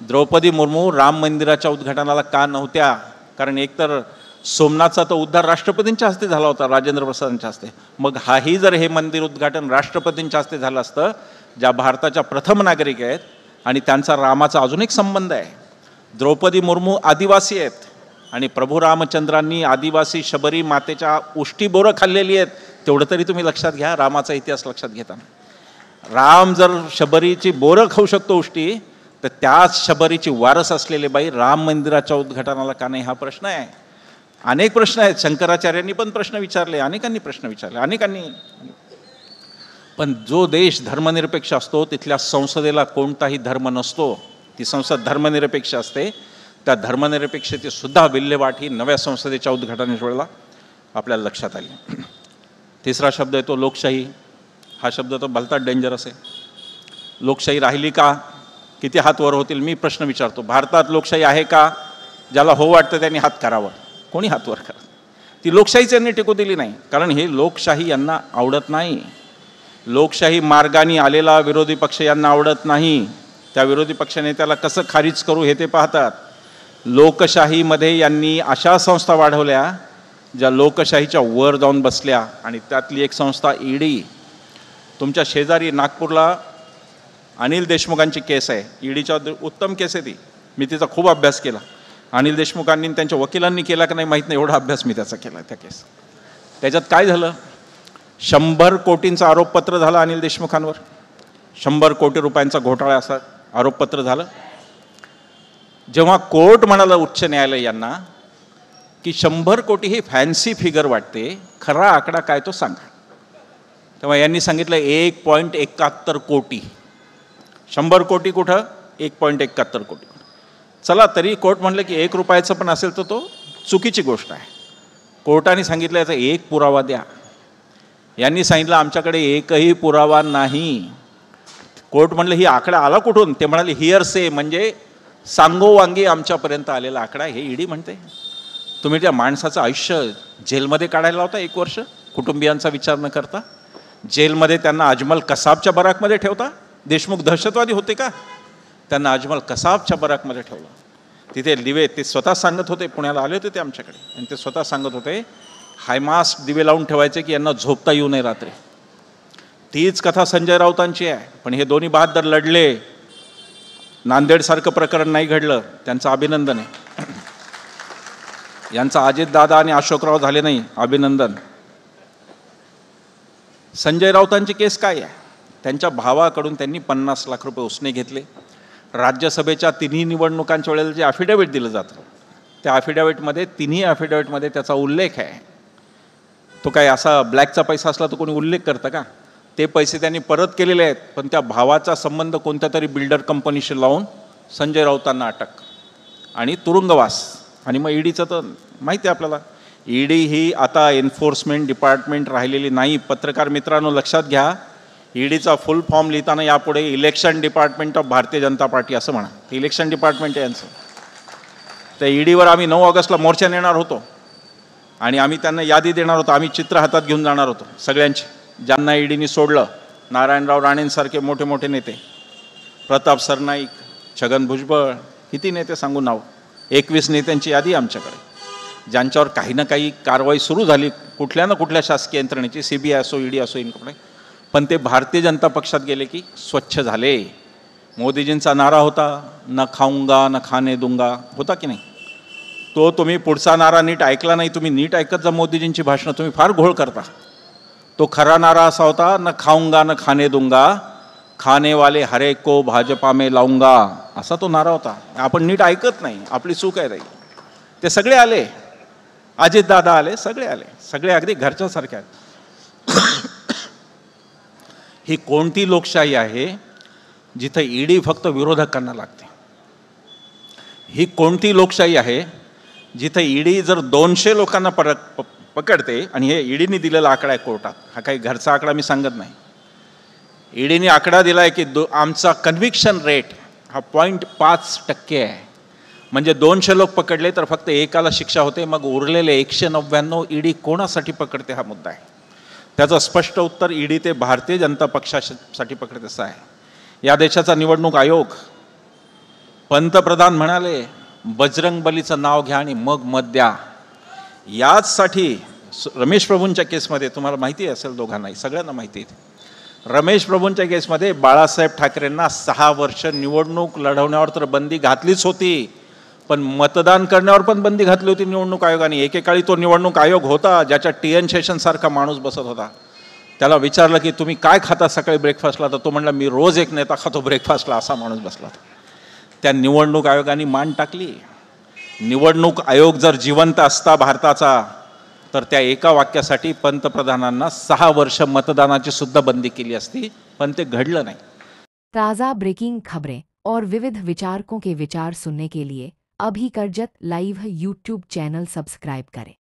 द्रौपदी मुर्मू राम मंदिराच्या उद्घाटनाला का नव्हत्या? कारण एकतर सोमनाथचा तो उद्धार राष्ट्रपतींच्या हस्ते झाला होता, राजेंद्र प्रसादांच्या हस्ते. मग हाही जर हे मंदिर उद्घाटन राष्ट्रपतींच्या हस्ते झालं असतं, ज्या भारताच्या प्रथम नागरिक आहेत आणि त्यांचा रामाचा अजून एक संबंध आहे. द्रौपदी मुर्मू आदिवासी आहेत आणि प्रभू रामचंद्रांनी आदिवासी शबरी मातेच्या उष्टी बोरं खाल्लेली आहेत. तेवढं तरी तुम्ही लक्षात घ्या रामाचा इतिहास लक्षात घेताना. राम जर शबरीची बोरं खाऊ शकतो उष्टी, तर त्याच शबरीची वारस असलेले बाई राम मंदिराच्या उद्घाटनाला का नाही? हा प्रश्न आहे. अनेक प्रश्न आहेत. शंकराचार्यांनी पण प्रश्न विचारले, अनेकांनी प्रश्न विचारले, अनेकांनी. पण जो देश धर्मनिरपेक्ष असतो तिथल्या संसदेला कोणताही धर्म नसतो. ती संसद धर्मनिरपेक्ष असते. त्या धर्मनिरपेक्षतेची सुद्धा विल्हेवाट ही नव्या संसदेच्या उद्घाटनाच्या वेळेला आपल्याला लक्षात आली. तिसरा शब्द आहे तो लोकशाही. हा शब्द तो भलताच डेंजरस आहे. लोकशाही राहिली का? किती हात वर होतील? मी प्रश्न विचारतो. भारतात लोकशाही आहे का? ज्याला हो वाटतं त्यांनी हात करावं. कोणी हात वर करत? ती लोकशाहीच यांनी टिकू दिली नाही. कारण हे लोकशाही यांना आवडत नाही. लोकशाही मार्गाने आलेला विरोधी पक्ष यांना आवडत नाही. त्या विरोधी पक्षाने त्याला कसं खारिज करू हे ते पाहतात. लोकशाहीमध्ये यांनी अशा संस्था वाढवल्या ज्या लोकशाहीच्या वर जाऊन बसल्या. आणि त्यातली एक संस्था ईडी. तुमच्या शेजारी नागपूरला अनिल देशमुखांची केस आहे. ईडीच्या उत्तम केस आहे ती. मी तिचा खूप अभ्यास केला. अनिल देशमुखांनी त्यांच्या वकिलांनी केला का नाही माहीत नाही, एवढा अभ्यास मी त्याचा केला त्या केस. त्याच्यात काय झालं? 100 कोटींचं आरोपपत्र झालं अनिल देशमुखांवर. 100 कोटी रुपयांचा घोटाळा असा आरोपपत्र झालं. जेव्हा कोर्ट म्हणालं उच्च न्यायालय यांना की 100 कोटी ही फॅन्सी फिगर वाटते, खरा आकडा काय तो सांगा, तेव्हा यांनी सांगितलं 1.71 कोटी. 100 कोटी कुठं? 1.71 कोटी. चला तरी कोर्ट म्हणलं की 1 रुपयाचं पण असेल तर तो चुकीची गोष्ट आहे. कोर्टाने सांगितलं याचा एक पुरावा द्या. यांनी सांगितलं आमच्याकडे एकही पुरावा नाही. कोर्ट म्हणलं ही आकडा आला कुठून? ते म्हणाले हिअरसे, म्हणजे सांगोवांगी आमच्यापर्यंत आलेला आकडा. हे ईडी म्हणते. तुम्ही त्या माणसाचं आयुष्य जेलमध्ये काढायला होता 1 वर्ष कुटुंबियांचा विचार न करता. जेलमध्ये त्यांना अजमल कसाबच्या बराकमध्ये ठेवता. देशमुख दहशतवादी होते का? त्यांना अजमल कसाबच्या बराकमध्ये ठेवलं. तिथे दिवे ते स्वतः सांगत होते. पुण्याला आले होते ते आमच्याकडे आणि ते स्वतः सांगत होते हायमास्ट दिवे लावून ठेवायचे की यांना झोपता येऊ नये रात्री. तीच कथा संजय राऊतांची आहे. पण हे दोन्ही बहादर लढले. नांदेडसारखं प्रकरण नाही घडलं. त्यांचं अभिनंदन आहे. यांचा अजितदादा आणि अशोकराव झाले नाही, अभिनंदन. संजय राऊतांची केस काय आहे? त्यांच्या भावाकडून त्यांनी 50 लाख रुपये उसने घेतले. राज्यसभेच्या तिन्ही निवडणुकांच्या वेळेला जे ॲफिडेव्हिट दिलं जातं त्या ॲफिडेव्हिटमध्ये तिन्ही ॲफिडेव्हिटमध्ये त्याचा उल्लेख आहे. तो काय असा ब्लॅकचा पैसा असला तर कोणी उल्लेख करतं का? ते पैसे त्यांनी परत केलेले आहेत. पण त्या भावाचा संबंध कोणत्या तरी बिल्डर कंपनीशी लावून संजय राऊतांना अटक आणि तुरुंगवास. आणि मग ईडीचं तर माहिती आहे आपल्याला. ईडी ही आता एन्फोर्समेंट डिपार्टमेंट राहिलेली नाही. पत्रकार मित्रांनो लक्षात घ्या. ईडीचा फुल फॉर्म लिहिताना यापुढे election department of Bharatiya Janata party असं म्हणा. ते इलेक्शन डिपार्टमेंट आहे यांचं. त्या ईडीवर आम्ही 9 ऑगस्टला मोर्चा नेणार होतो आणि आम्ही त्यांना यादी देणार होतो. आम्ही चित्र हातात घेऊन जाणार होतो सगळ्यांची, ज्यांना ईडीने सोडलं. नारायणराव राणेंसारखे मोठे मोठे नेते, प्रताप सरनाईक, छगन भुजबळ, किती नेते सांगू नाव. 21 नेत्यांची यादी आमच्याकडे, ज्यांच्यावर काही ना काही कारवाई सुरू झाली कुठल्या ना कुठल्या शासकीय यंत्रणेची, CBI असो, ईडी असो, इनकडे. पण ते भारतीय जनता पक्षात गेले की स्वच्छ झाले. मोदीजींचा नारा होता, न खाऊंगा न खाने दूंगा, होता की नाही? तो तुम्ही पुढचा नारा नीट ऐकला नाही. तुम्ही नीट ऐकत जा मोदीजींची भाषणं, तुम्ही फार घोळ करता. तो खरा नारा असा होता, न खाऊंगा न खाने दूंगा, खाने वाले हरे को भाजपा में लाऊंगा, असा तो नारा होता. आपण नीट ऐकत नाही, आपली चूक आहे ताई. ते सगळे आले, अजितदादा आले, सगळे आले, सगळे अगदी घरच्यासारखे आहेत. ही कोणती लोकशाही आहे जिथे ईडी फक्त विरोधकांना लागते? ही कोणती लोकशाही आहे जिथे ईडी जर 200 लोकांना पकडते, आणि हे ईडीने दिलेला आकडा आहे कोर्टात, हा काही घरचा आकडा मी सांगत नाही. ईडीने आकडा दिला आहे की आमचा कन्व्हिक्शन रेट हा 0.5% आहे. म्हणजे 200 लोक पकडले तर फक्त एकाला शिक्षा होते, मग उरलेले 199 ईडी कोणासाठी पकडते हा मुद्दा आहे. त्याचं स्पष्ट उत्तर ईडी ते भारतीय जनता पक्षासाठी पकडते असं आहे. या देशाचा निवडणूक आयोग, पंतप्रधान म्हणाले बजरंग बलीचं नाव घ्या आणि मग मत द्या. याचसाठी रमेश प्रभूंच्या केसमध्ये, तुम्हाला माहिती असेल दोघांनाही, सगळ्यांना माहिती आहे, रमेश प्रभूंच्या केसमध्ये बाळासाहेब ठाकरेंना 6 वर्ष निवडणूक लढवण्यावर तर बंदी घातलीच होती, पण मतदान करण्यावर पण बंदी घातली होती निवडणूक आयोगाने. एकेकाळी तो निवडणूक आयोग होता ज्याच्या TN शेषन सारखा माणूस बसत होता. त्याला विचारलं की तुम्ही काय खाता सकाळी ब्रेकफास्टला, तर तो म्हणला मी रोज एक नेता खातो ब्रेकफास्टला, असा माणूस बसला होता. त्या निवडणूक आयोगाने मान टाकली. निवडणूक आयोग जर जिवंत असता भारताचा, तर त्या एका वाक्यासाठी पंतप्रधानांना 6 वर्ष मतदानाची सुद्धा बंदी केली असती, पण ते घडलं नाही. ताज़ा ब्रेकिंग खबरें और विविध विचारकों के विचार सुनने के लिए अभी Karjat live YouTube channel subscribe करें.